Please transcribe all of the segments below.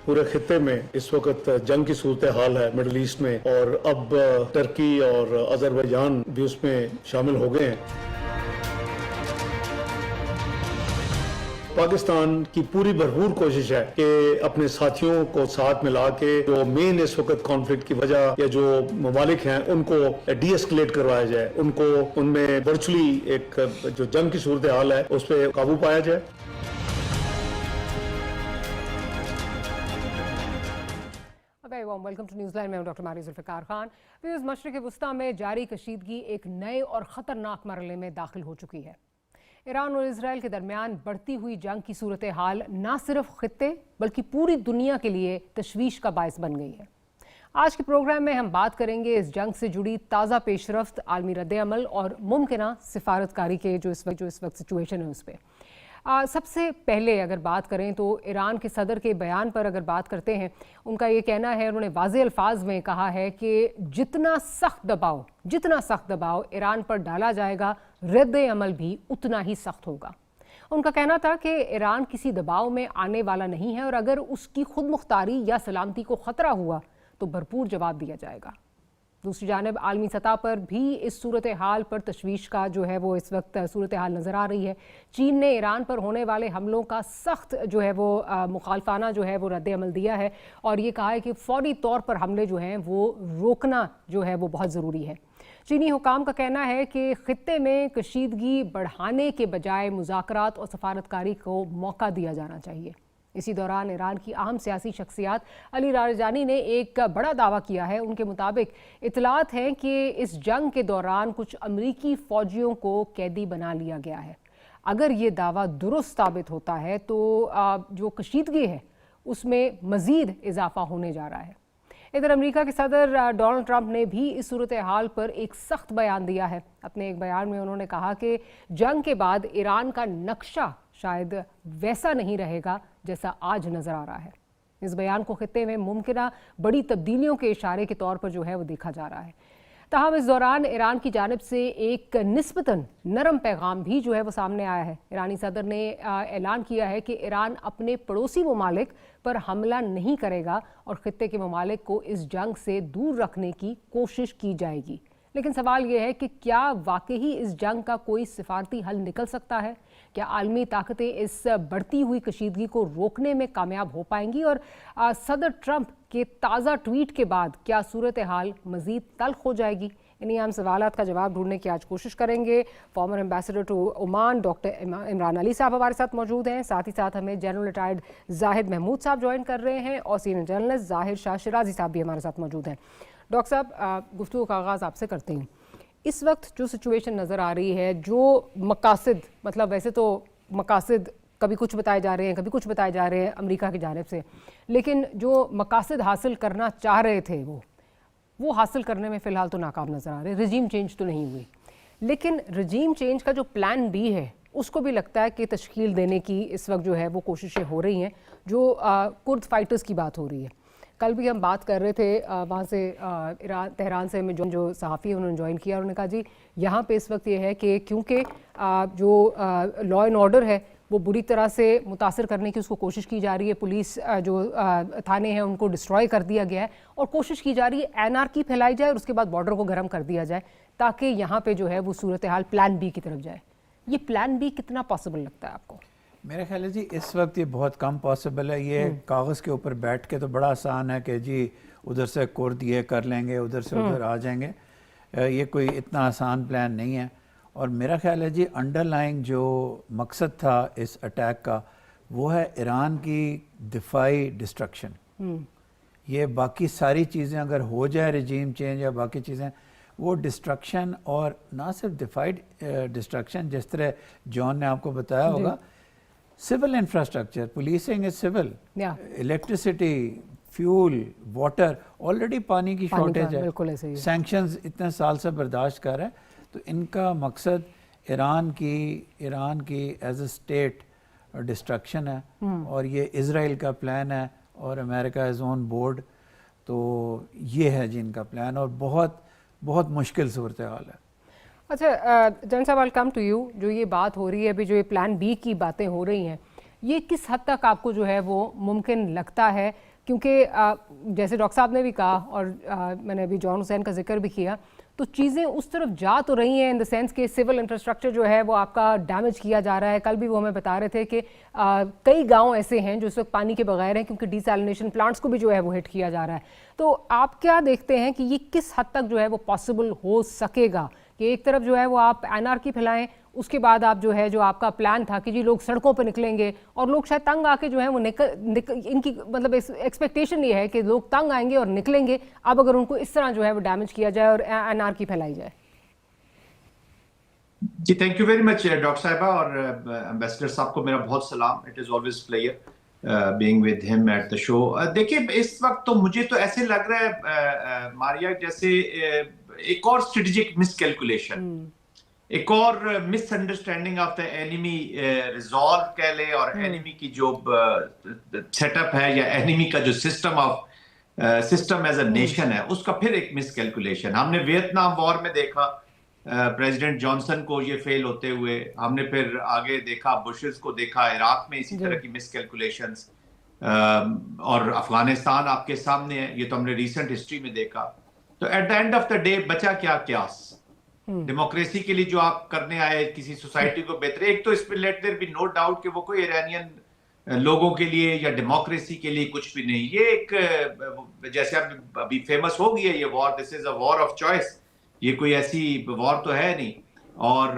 पूरे खित्ते में इस वक्त जंग की सूरत हाल है मिडल ईस्ट में, और अब टर्की और अजरबैजान भी उसमें शामिल हो गए हैं। पाकिस्तान की पूरी भरपूर कोशिश है कि अपने साथियों को साथ मिला के जो मेन इस वक्त कॉन्फ्लिक्ट की वजह या जो ममालिक हैं उनको डी एस्केलेट करवाया जाए, उनको उनमें वर्चुअली एक जो जंग की सूरत हाल है उस पर काबू पाया जाए। Welcome to Newsland. मैं हूं डॉक्टर मारी जुल्फ़िकार खान। मशरिक़ वस्ता में जारी कशीदगी एक नए और ख़तरनाक मरहले में दाखिल हो चुकी है। ईरान और इजराइल के दरमियान बढ़ती हुई जंग की सूरत हाल न सिर्फ खित्ते बल्कि पूरी दुनिया के लिए तशवीश का बायस बन गई है। आज के प्रोग्राम में हम बात करेंगे इस जंग से जुड़ी ताज़ा पेशरफ्त, आलमी रद्द-ए-अमल और मुमकिना सिफारतकारी के जो इस वक्त सिचुएशन है उस पर। सबसे पहले अगर बात करें तो ईरान के सदर के बयान पर अगर बात करते हैं, उनका ये कहना है, उन्होंने वाज़े अल्फाज में कहा है कि जितना सख्त दबाव ईरान पर डाला जाएगा, रद्द-ए-अमल भी उतना ही सख्त होगा। उनका कहना था कि ईरान किसी दबाव में आने वाला नहीं है और अगर उसकी खुद मुख्तारी या सलामती को ख़तरा हुआ तो भरपूर जवाब दिया जाएगा। दूसरी जानिब आलमी सतह पर भी इस सूरत हाल पर तशवीश का जो है वो इस वक्त सूरत हाल नज़र आ रही है। चीन ने ईरान पर होने वाले हमलों का सख्त जो है वो मुखालफाना जो है वो रद्द-ए-अमल दिया है और ये कहा है कि फौरी तौर पर हमले जो हैं वो रोकना जो है वो बहुत ज़रूरी है। चीनी हुकाम का कहना है कि खित्ते में कशीदगी बढ़ाने के बजाय मुज़ाकरात और सफारतकारी को मौका दिया जाना चाहिए। इसी दौरान ईरान की अहम सियासी शख्सियत अली लारिजानी ने एक बड़ा दावा किया है। उनके मुताबिक इतलात हैं कि इस जंग के दौरान कुछ अमरीकी फ़ौजियों को कैदी बना लिया गया है। अगर ये दावा दुरुस्त साबित होता है तो जो कशीदगी है उसमें मज़ीद इजाफा होने जा रहा है। इधर अमेरिका के सदर डोनाल्ड ट्रंप ने भी इस सूरत हाल पर एक सख्त बयान दिया है। अपने एक बयान में उन्होंने कहा कि जंग के बाद ईरान का नक्शा शायद वैसा नहीं रहेगा जैसा आज नज़र आ रहा है। इस बयान को खित्ते में मुमकिना बड़ी तब्दीलियों के इशारे के तौर पर जो है वो देखा जा रहा है। ताहम इस दौरान ईरान की जानिब से एक निस्बतन नरम पैगाम भी जो है वो सामने आया है। ईरानी सदर ने ऐलान किया है कि ईरान अपने पड़ोसी ममालिक पर हमला नहीं करेगा और खित्ते के ममालिक को इस जंग से दूर रखने की कोशिश की जाएगी। लेकिन सवाल ये है कि क्या वाकई इस जंग का कोई सिफारती हल निकल सकता है? क्या आलमी ताकतें इस बढ़ती हुई कशीदगी को रोकने में कामयाब हो पाएंगी? और सदर ट्रंप के ताज़ा ट्वीट के बाद क्या सूरत हाल मज़ीद तल्ख हो जाएगी? इन्हीं आम सवालात का जवाब ढूंढने की आज कोशिश करेंगे। Former ambassador to Oman doctor Imran Ali साहब हमारे साथ मौजूद हैं। साथ ही साथ हमें जनरल रिटायर्ड जाहिद महमूद साहब ज्वाइन कर रहे हैं और सीनियर जर्नलिस्ट जाहिर शाह शिराजी साहब भी हमारे साथ मौजूद हैं। डॉक्टर साहब, गुफ्तगू का आगाज़ आपसे करते हैं। इस वक्त जो सिचुएशन नज़र आ रही है, जो मकासद, मतलब वैसे तो मकासद कभी कुछ बताए जा रहे हैं, कभी कुछ बताए जा रहे हैं अमेरिका की जानिब से, लेकिन जो मकासद हासिल करना चाह रहे थे वो हासिल करने में फ़िलहाल तो नाकाम नज़र आ रहे हैं। रजीम चेंज तो नहीं हुई, लेकिन रजीम चेंज का जो प्लान बी है उसको भी लगता है कि तश्कील देने की इस वक्त जो है वो कोशिशें हो रही हैं। जो कुर्द फाइटर्स की बात हो रही है, कल भी हम बात कर रहे थे वहाँ से तेहरान से में जो सहाफ़ी उन्होंने ज्वाइन किया, उन्होंने कहा जी यहाँ पे इस वक्त ये है कि क्योंकि जो लॉ एंड ऑर्डर है वो बुरी तरह से मुतासर करने की उसको कोशिश की जा रही है। पुलिस जो थाने हैं उनको डिस्ट्रॉय कर दिया गया है और कोशिश की जा रही है एनआरकी फैलाई जाए और उसके बाद बॉर्डर को गर्म कर दिया जाए ताकि यहाँ पे जो है वो सूरत हाल प्लान बी की तरफ जाए। ये प्लान बी कितना पॉसिबल लगता है आपको? मेरा ख्याल है जी इस वक्त ये बहुत कम पॉसिबल है। ये कागज़ के ऊपर बैठ के तो बड़ा आसान है कि जी उधर से कुर्द ये कर लेंगे, उधर से उधर आ जाएंगे। ये कोई इतना आसान प्लान नहीं है। और मेरा ख्याल है जी अंडरलाइंग जो मकसद था इस अटैक का वो है ईरान की दिफाई डिस्ट्रक्शन। ये बाकी सारी चीज़ें अगर हो जाए, रजीम चेंज या बाकी चीज़ें, वो डिस्ट्रक्शन और ना सिर्फ दिफाई डिस्ट्रक्शन, जिस तरह जॉन ने आपको बताया होगा, civil infrastructure, policing is civil, electricity, fuel, water, already पानी की शॉर्टेज है, सैंक्शंस इतने साल से बर्दाश्त कर रहे हैं। तो इनका मकसद ईरान की एज अ स्टेट डिस्ट्रक्शन है और ये इजराइल का प्लान है और अमेरिका इज ऑन बोर्ड। तो ये है जी इनका प्लान और बहुत बहुत मुश्किल सूरत हाल है। अच्छा जन साहब, आई कम टू यू। जो ये बात हो रही है अभी, जो ये प्लान बी की बातें हो रही हैं, ये किस हद तक आपको जो है वो मुमकिन लगता है क्योंकि जैसे डॉक्टर साहब ने भी कहा और मैंने अभी जॉन हुसैन का जिक्र भी किया, तो चीज़ें उस तरफ जा तो रही हैं इन द सेंस कि सिविल इंफ्रास्ट्रक्चर जो है वो आपका डैमेज किया जा रहा है। कल भी वो हमें बता रहे थे कि कई गांव ऐसे हैं जो इस वक्त पानी के बगैर हैं क्योंकि डिसैलिनेशन प्लांट्स को भी जो है वो हिट किया जा रहा है। तो आप क्या देखते हैं कि ये किस हद तक जो है वो पॉसिबल हो सकेगा कि एक तरफ जो है वो आप एनआरकी फैलाएं, उसके बाद आप जो है जो आपका प्लान था कि जी लोग सड़कों पर निकलेंगे और लोग शायद तंग आके जो है वो इनकी मतलब एक्सपेक्टेशन ये है कि लोग तंग आएंगे और निकलेंगे अब अगर उनको इस तरह जो है वो डैमेज किया जाए और एनआरकी फैलाई जाए। जी thank you very much doctor साहिबा, और एम्बेसडर साहब को मेरा बहुत सलाम। It is always pleasure being with him at the show. देखिए इस वक्त तो मुझे तो ऐसे लग रहा है मारिया जैसे एक और स्ट्रेटेजिक मिसकैलकुलेशन, एक और misunderstanding of the enemy resolve कह ले, और एनिमी की जो सेटअप है या एनिमी का जो सिस्टम एज अ नेशन है उसका फिर एक मिसकैलकुलेशन। हमने वियतनाम वॉर में देखा प्रेसिडेंट जॉनसन को ये फेल होते हुए, हमने फिर आगे देखा बुशेस को देखा, इराक में इसी तरह की मिसकैलकुलेशंस, और अफगानिस्तान आपके सामने है, ये तो हमने रिसेंट हिस्ट्री में देखा। तो at the end of the day बचा क्या क्यास? डेमोक्रेसी के लिए जो आप करने आए किसी सोसाइटी को बेहतर, एक तो इस पे let there be no doubt कि वो कोई ईरानियन लोगों के लिए या डेमोक्रेसी के लिए कुछ भी नहीं, ये एक जैसे अभी फेमस हो गई है ये war, this is a war of choice, ये कोई ऐसी वॉर तो है नहीं। और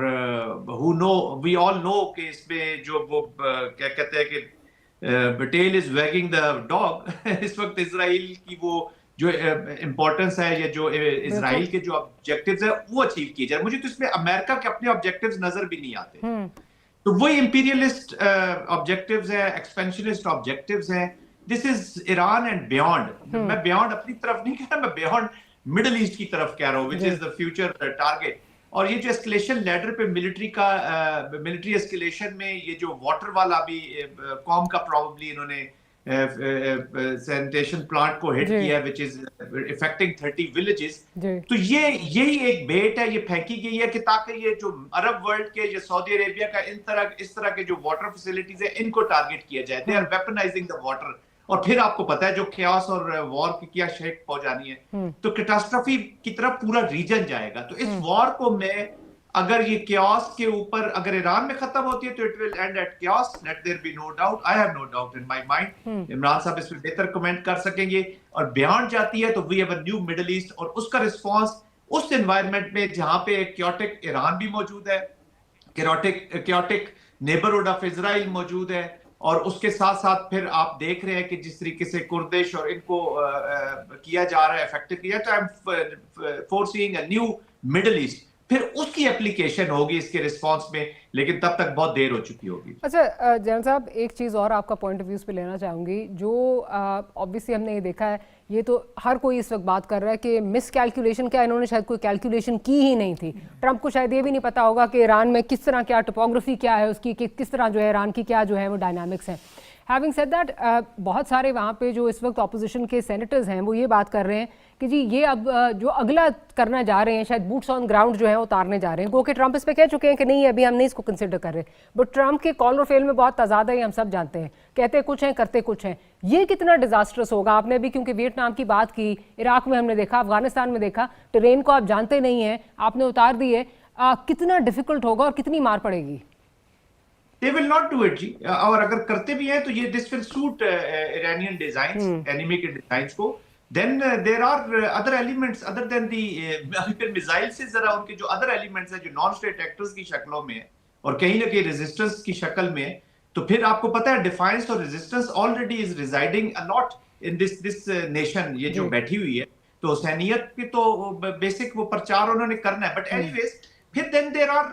who know we all know कि इसमें जो वो क्या कहते हैं कि tail is wagging the dog इस वक्त इजराइल की वो जो इंपॉर्टेंस है या जो इजराइल के जो ऑब्जेक्टिव्स है वो अचीव किए जाए। मुझे तो इसमें अमेरिका के अपने ऑब्जेक्टिव्स नजर भी नहीं आते। तो वही इंपीरियलिस्ट ऑब्जेक्टिव्स है, एक्सपेंशनिस्ट ऑब्जेक्टिव्स हैं। This is Iran and beyond. मैं बियॉन्ड अपनी तरफ नहीं कह रहा, मैं बियॉन्ड मिडिल ईस्ट की तरफ कह रहा हूँ, which is the future target. और ये जो एस्केलेशन लैडर पे मिलिट्री एस्केलेशन में ये जो वाटर वाला भी कॉम का प्रॉब्ली इन्होंने सैनिटेशन प्लांट को हिट किया विच इज इफेक्टिंग 30 विलेजेस। तो यही एक बेट है, ये फेंकी गई है कि ताकि ये जो अरब वर्ल्ड के या सऊदी अरेबिया का इस तरह के जो वाटर फैसिलिटीज है इनको टारगेट किया जाए। They are weaponising the water. और फिर आपको पता है जो chaos और वॉर की क्या शेक पहुंचानी है, तो कैटास्ट्रोफी की तरफ पूरा रीजन जाएगा। तो इस वॉर को मैं अगर ये chaos के ऊपर अगर ईरान में खत्म होती है तो it will end at chaos, let there be no doubt, I have no doubt in my mind. Imran साहब इस पे बेहतर कमेंट कर सकेंगे। और बियॉन्ड जाती है तो we have a new Middle East, और उसका रिस्पांस उस एनवायरनमेंट में जहां पे एक क्योटिक ईरान भी मौजूद है, क्योटिक नेबरहुड ऑफ इजराइल मौजूद है, और उसके साथ साथ फिर आप देख रहे हैं कि जिस तरीके से कुर्दिश और इनको किया जा रहा है, इफेक्टिव किया, तो I am foreseeing a new Middle East. फिर उसकी एप्लीकेशन होगी इसके रिस्पांस में, लेकिन तब तक बहुत देर हो चुकी होगी। अच्छा जनरल साहब, एक चीज़ और आपका पॉइंट ऑफ व्यू पे लेना चाहूँगी, जो ऑब्वियसली हमने ये देखा है, ये तो हर कोई इस वक्त बात कर रहा है कि मिस कैलकुलेशन क्या, इन्होंने शायद कोई कैलकुलेशन की ही नहीं थी। ट्रंप को शायद ये भी नहीं पता होगा कि ईरान में किस तरह क्या टोपोग्राफी क्या है उसकी, कि किस तरह जो है ईरान की क्या जो है वो डायनामिक्स हैं। हैविंग सेड दैट, बहुत सारे वहाँ पे जो इस वक्त ऑपोजिशन के सेनेटर्स हैं वो ये बात कर रहे हैं कि जी ये अब जो अगला करना जा रहे हैं, शायद बूट्स ऑन ग्राउंड जो है उतारने जा रहे हैं। गो कि ट्रंप इस पे कह चुके हैं कि नहीं अभी हम नहीं इसको कंसिडर कर रहे, बट ट्रंप के कॉल और फेल में बहुत तजाद है, हम सब जानते हैं, कहते कुछ हैं करते कुछ हैं। ये कितना डिजास्टर्स होगा? आपने अभी क्योंकि वियतनाम की बात की, इराक में हमने देखा, अफगानिस्तान में देखा, टेरेन को आप जानते नहीं हैं, आपने उतार दी है, कितना डिफिकल्ट होगा और कितनी मार पड़ेगी? They will not do it जी। और अगर करते भी हैं तो ये this will suit Iranian designs, enemy के designs को। Then there are other elements other than the अभी फिर मिसाइल से जरा उनके जो other elements हैं जो नॉन स्टेट एक्टर्स की शक्लों में है और कहीं ना कहीं रेजिस्टेंस की शक्ल में है, तो फिर आपको पता है डिफाइंस और resistance already is residing a lot in this nation, ये जो बैठी हुई है। तो हुसैनियत की तो बेसिक वो प्रचार उन्होंने करना है। बट एनीवेज फिर देन देयर आर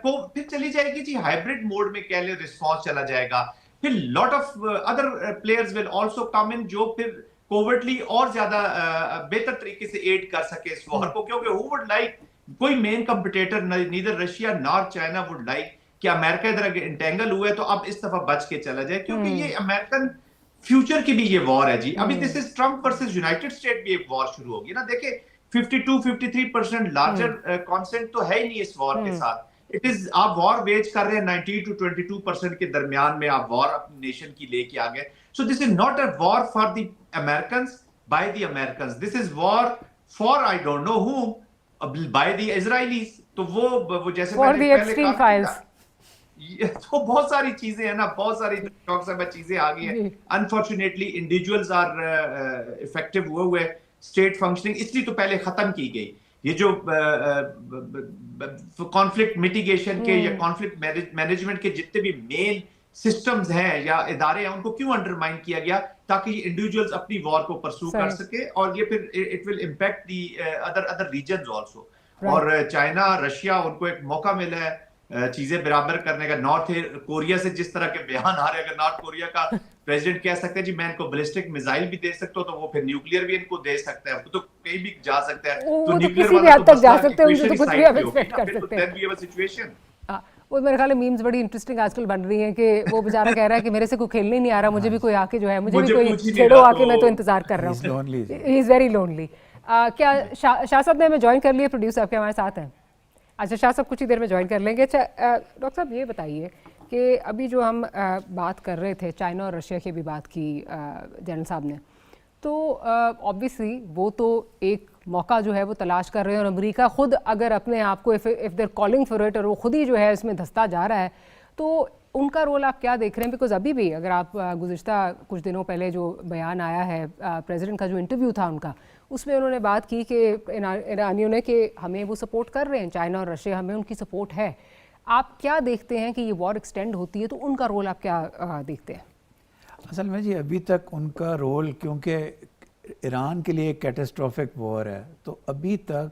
फिर चली जाएगी जी हाइब्रिड मोड में, कह ले रिस्पॉन्स चला जाएगा। फिर lot of other players will also come in जो फिर कोवर्टली और ज्यादा बेहतर तरीके से एड कर सके इस वॉर को, क्योंकि हु वुड लाइक, कोई main competitor neither Russia nor China would like कि अमेरिका इधर इंटेंगल हुआ है तो अब इस दफा बच के चला जाए, क्योंकि ये अमेरिकन फ्यूचर की भी ये वॉर है जी। अभी this is Trump versus United state भी एक वॉर शुरू होगी ना। देखिए 52-53% लार्जर कॉन्सेंट तो है ही नहीं इस वॉर के साथ। इट इज आप वॉर वेज कर रहे हैं 90 to 22% के दरमियान में, आप वॉर अपनी नेशन की लेके आ गए। So this is not a war for the Americans by the Americans. This is war for I don't know whom by the Israelis. तो वो जैसे For मैंने the पहले Epstein कहा files. ये तो बहुत सारी चीजें हैं ना, बहुत सारी डॉक्टर साहब चीजें आ गई हैं. अनफॉर्चुनेटली इंडिविजुअल्स आर इफेक्टिव हुए स्टेट फंक्शनिंग इसलिए तो पहले खत्म की गई. ये जो कॉन्फ्लिक्ट मिटिगेशन के या कॉन्फ्लिक्ट मैनेजमेंट के जितने भी मेन सिस्टम्स हैं या इदारे हैं उनको क्यों अंडरमाइन किया गया, ताकि इंडिविजुअल्स अपनी वॉर को परसू कर सके और ये फिर it will impact the other regions also. और चाइना रशिया उनको एक मौका मिला है चीजें बराबर करने का. नॉर्थ कोरिया से जिस तरह के बयान आ रहे हैं, अगर नॉर्थ कोरिया का प्रेसिडेंट कह सकते हैं जी मैं इनको बैलिस्टिक मिसाइल भी दे सकता हूँ, तो वो फिर न्यूक्लियर भी इनको दे सकता है, वो तो कहीं भी जा सकता है. तो न्यूक्लियर किसी भी हद तक जा सकते हैं, उनको तो कुछ भी हम एक्सपेक्ट कर सकते हैं. सिचुएशन वो मेरे ख्याल में मीम्स बड़ी इंटरेस्टिंग आजकल बन रही हैं कि वो बेचारा कह रहा है कि मेरे से कोई खेलने नहीं आ रहा, मुझे भी कोई आके जो है मुझे भी कोई छेड़ो आके, मैं तो इंतजार कर रहा हूँ. He is very lonely. क्या शाह साहब ने हमें ज्वाइन कर लिया, प्रोड्यूसर आपके हमारे साथ हैं? अच्छा, शाह साहब कुछ ही देर में ज्वाइन कर लेंगे. अच्छा डॉक्टर साहब ये बताइए कि अभी जो हम बात कर रहे थे, चाइना और रशिया की भी बात की जनरल साहब ने, तो ऑब्वियसली वो तो एक मौका जो है वो तलाश कर रहे हैं, और अमेरिका खुद अगर अपने आप को if there calling for it और वो खुद ही जो है इसमें धंसता जा रहा है, तो उनका रोल आप क्या देख रहे हैं? बिकॉज अभी भी अगर आप गुज़िश्ता कुछ दिनों पहले जो बयान आया है प्रेसिडेंट का, जो इंटरव्यू था उनका, उसमें उन्होंने बात की कि ईरानियों ने कि हमें वो सपोर्ट कर रहे हैं, चाइना और रशिया हमें उनकी सपोर्ट है. आप क्या देखते हैं कि ये वॉर एक्सटेंड होती है तो उनका रोल आप क्या देखते हैं? असल में जी अभी तक उनका रोल, क्योंकि ईरान के लिए एक कैटास्ट्रोफिक वॉर है, तो अभी तक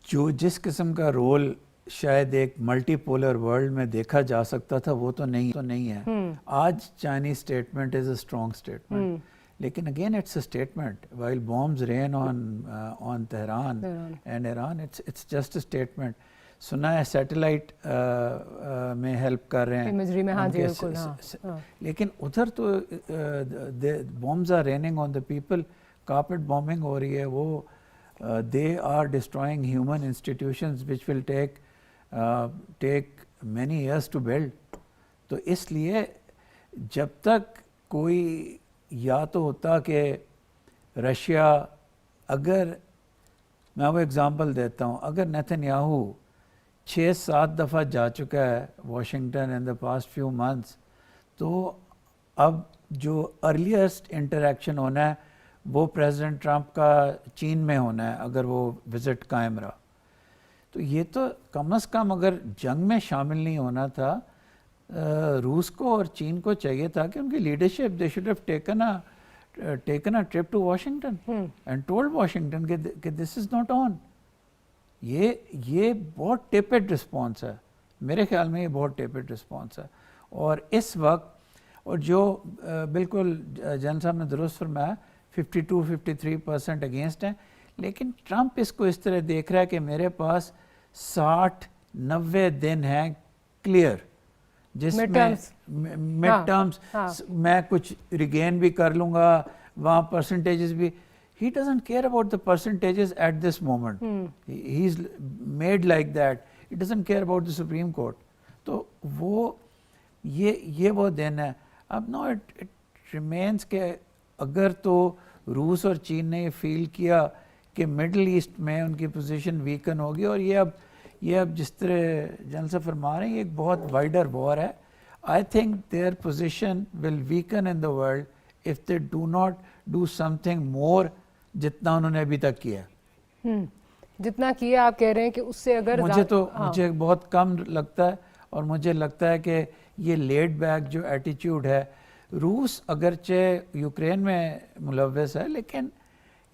जो जिस किस्म का रोल शायद एक मल्टीपोलर वर्ल्ड में देखा जा सकता था वो तो नहीं है. आज Chinese statement is a strong statement, लेकिन again it's a statement. While bombs rain on Tehran and Iran, it's just a statement. सुना है सैटेलाइट में हेल्प कर रहे हैं इमेजरी में. हाँ जी बिल्कुल. हाँ. लेकिन उधर तो bombs are raining on the people, carpet bombing हो रही है. वो they are destroying human institutions which will take many years to build. तो इसलिए जब तक कोई, या तो होता कि रशिया, अगर मैं वो एग्ज़ाम्पल देता हूँ, अगर नेतन्याहू 6-7 दफ़ा जा चुका है Washington in the past few months, तो अब जो अर्लीस्ट इंटरेक्शन होना है वो प्रेसिडेंट ट्रंप का चीन में होना है, अगर वो विज़िट कायम रहा. तो ये तो कम से कम अगर जंग में शामिल नहीं होना था, रूस को और चीन को चाहिए था कि उनकी leadership, they should have taken a trip to Washington and told Washington कि दिस इज़ नॉट ऑन. ये बहुत टेपेड रिस्पॉन्स है, मेरे ख्याल में ये बहुत टेपेड रिस्पॉन्स है. और इस वक्त, और जो बिल्कुल जन साहब ने दुरुस्त फरमाया, 52-53% अगेंस्ट हैं, लेकिन ट्रंप इसको इस तरह देख रहा है कि मेरे पास 60-90 दिन हैं क्लियर, जिसमें मिड टर्म्स मैं कुछ रिगेन भी कर लूँगा, वहाँ परसेंटेजेस भी. He doesn't care about the percentages at this moment. He's made like that. He doesn't care about the Supreme Court. तो वो ये वो दिन है. अब नो it remains के अगर तो रूस और चीन ने ये फील किया कि मिडल ईस्ट में उनकी पोजीशन वीकन होगी, और ये अब जिस तरह जनरल साहब फरमा रहे हैं, ये एक बहुत वाइडर वॉर है. I think their position will weaken in the world if they do not do something more जितना उन्होंने अभी तक किया. जितना किया आप कह रहे हैं कि उससे अगर मुझे बहुत कम लगता है, और मुझे लगता है कि ये लेड बैक जो एटीट्यूड है, रूस अगरचे यूक्रेन में मुलव्वस है, लेकिन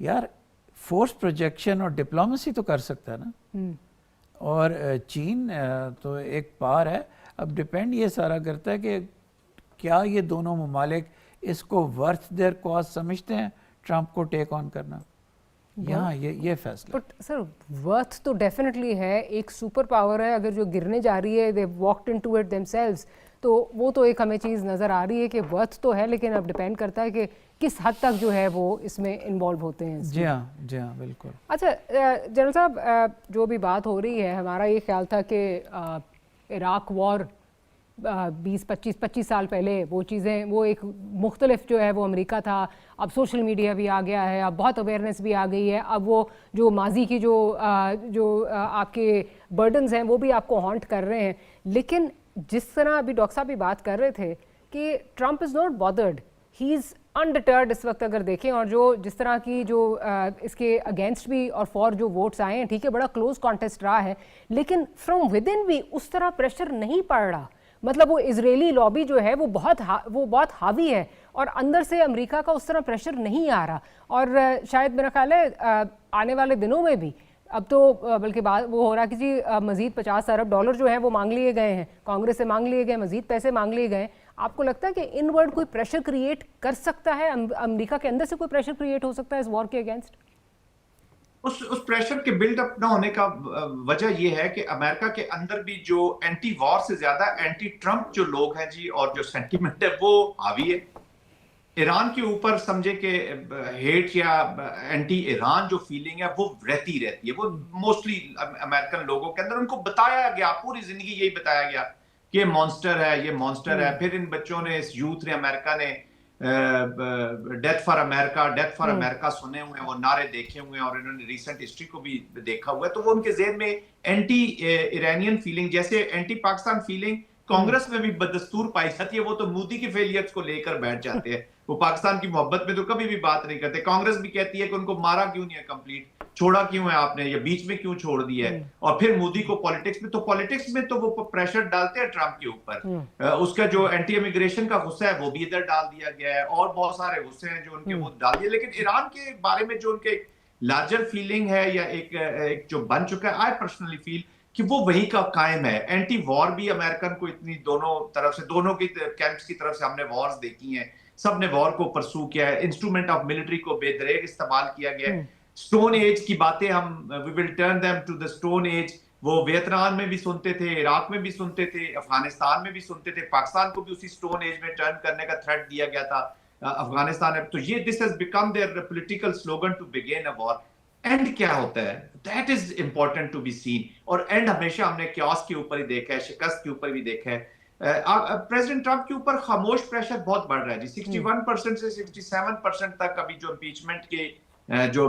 यार फोर्स प्रोजेक्शन और डिप्लोमेसी तो कर सकता है ना. और चीन तो एक पार है. अब डिपेंड ये सारा करता है कि क्या ये दोनों ममालिक इसको वर्थ देयर कॉज समझते हैं ट्रंप को टेक ऑन करना. यहाँ ये फैसला. बट सर वर्थ तो डेफिनेटली है, एक सुपर पावर है, अगर जो गिरने जा रही है, दे वॉक्ड इनटू इट देमसेल्व्स, तो वो तो एक हमें चीज़ नज़र आ रही है कि वर्थ तो है, लेकिन अब डिपेंड करता है कि किस हद तक जो है वो इसमें इन्वॉल्व होते हैं. जी हाँ बिल्कुल. अच्छा जनरल साहब, जो भी बात हो रही है, हमारा ये ख्याल था कि इराक वॉर 20-25 साल पहले वो चीज़ें, वो एक मुख्तलिफ जो है वो अमेरिका था। अब सोशल मीडिया भी आ गया है, अब बहुत अवेयरनेस भी आ गई है। अब वो जो माजी की जो आपके बर्डन्स हैं वो भी आपको हॉन्ट कर रहे हैं। लेकिन जिस तरह अभी डॉक्टर साहब भी बात कर रहे थे कि Trump is not bothered, he is undeterred इस वक्त अगर देखें। और जो जिस तरह की जो इसके अगेंस्ट भी और फॉर जो वोट्स आए हैं, ठीक है बड़ा क्लोज कॉन्टेस्ट रहा है, लेकिन फ्रॉम विद इन भी उस तरह प्रेशर नहीं पड़ रहा। मतलब वो इजरायली लॉबी जो है वो बहुत हावी है और अंदर से अमेरिका का उस तरह प्रेशर नहीं आ रहा। और शायद मेरा ख्याल है आने वाले दिनों में भी अब तो बल्कि बात वो हो रहा कि जी मजीद $50 अरब जो है वो मांग लिए गए हैं, कांग्रेस से मांग लिए गए, मजीद पैसे मांग लिए गए। आपको लगता है कि इनवर्ड कोई प्रेशर क्रिएट कर सकता है, अमेरिका के अंदर से कोई प्रेशर क्रिएट हो सकता है इस वॉर के अगेंस्ट? उस प्रेशर के बिल्डअप ना होने का वजह यह है कि अमेरिका के अंदर भी जो एंटी वॉर से ज्यादा एंटी ट्रंप जो लोग हैं जी, और जो सेंटिमेंट है वो हावी है। ईरान के ऊपर समझे कि हेट या एंटी ईरान जो फीलिंग है वो रहती है। वो मोस्टली अमेरिकन लोगों के अंदर, उनको बताया गया पूरी जिंदगी यही बताया गया कि ये मॉन्स्टर है, ये मॉन्स्टर है। फिर इन बच्चों ने, इस यूथ ने, अमेरिका ने डेथ फॉर अमेरिका सुने हुए हैं, वो नारे देखे हुए हैं, और इन्होंने रिसेंट हिस्ट्री को भी देखा हुआ है। तो वो उनके ज़हन में एंटी ईरानियन फीलिंग, जैसे एंटी पाकिस्तान फीलिंग कांग्रेस में भी बदस्तूर पाई जाती है। वो तो मोदी की फेलियर्स को लेकर बैठ जाते हैं, वो पाकिस्तान की मोहब्बत में तो कभी भी बात नहीं करते। कांग्रेस भी कहती है कि उनको मारा क्यों नहीं है कंप्लीट, छोड़ा क्यों है आपने, या बीच में क्यों छोड़ दिया है। और फिर मोदी को पॉलिटिक्स में तो वो प्रेशर डालते हैं ट्रंप के ऊपर। उसका जो एंटी इमिग्रेशन का गुस्सा है वो भी इधर डाल दिया गया है, और बहुत सारे गुस्से हैं जो उनके वो डाल दिए। लेकिन ईरान के बारे में जो उनके लार्जर फीलिंग है, या एक जो बन चुका है, आई पर्सनली फील कि वो वही का कायम है। एंटी वॉर भी अमेरिकन को इतनी दोनों तरफ से, दोनों की कैंप्स की तरफ से हमने वॉर्स देखी हैं, सबने वॉर को परसू किया है। इंस्ट्रूमेंट ऑफ मिलिट्री को बेदरेग इस्तेमाल किया गया है। स्टोन एज की बातें हम, we will turn them to the stone age, वो वियतनाम में भी सुनते थे, इराक में भी सुनते थे, अफगानिस्तान में भी सुनते थे। पाकिस्तान को भी उसी स्टोन एज में टर्न करने का थ्रेट दिया गया था अफगानिस्तान में। तो ये this has become their political slogan to begin a war. And क्या होता है, that is important to be seen. और एंड हमेशा हमने क्यास के ऊपर ही देखा है, शिकस्त के ऊपर भी देखा है। प्रेसिडेंट ट्रंप के ऊपर खामोश प्रेशर बहुत बढ़ रहा है जी। 61% से 67% तक अभी जो इम्पीचमेंट के जो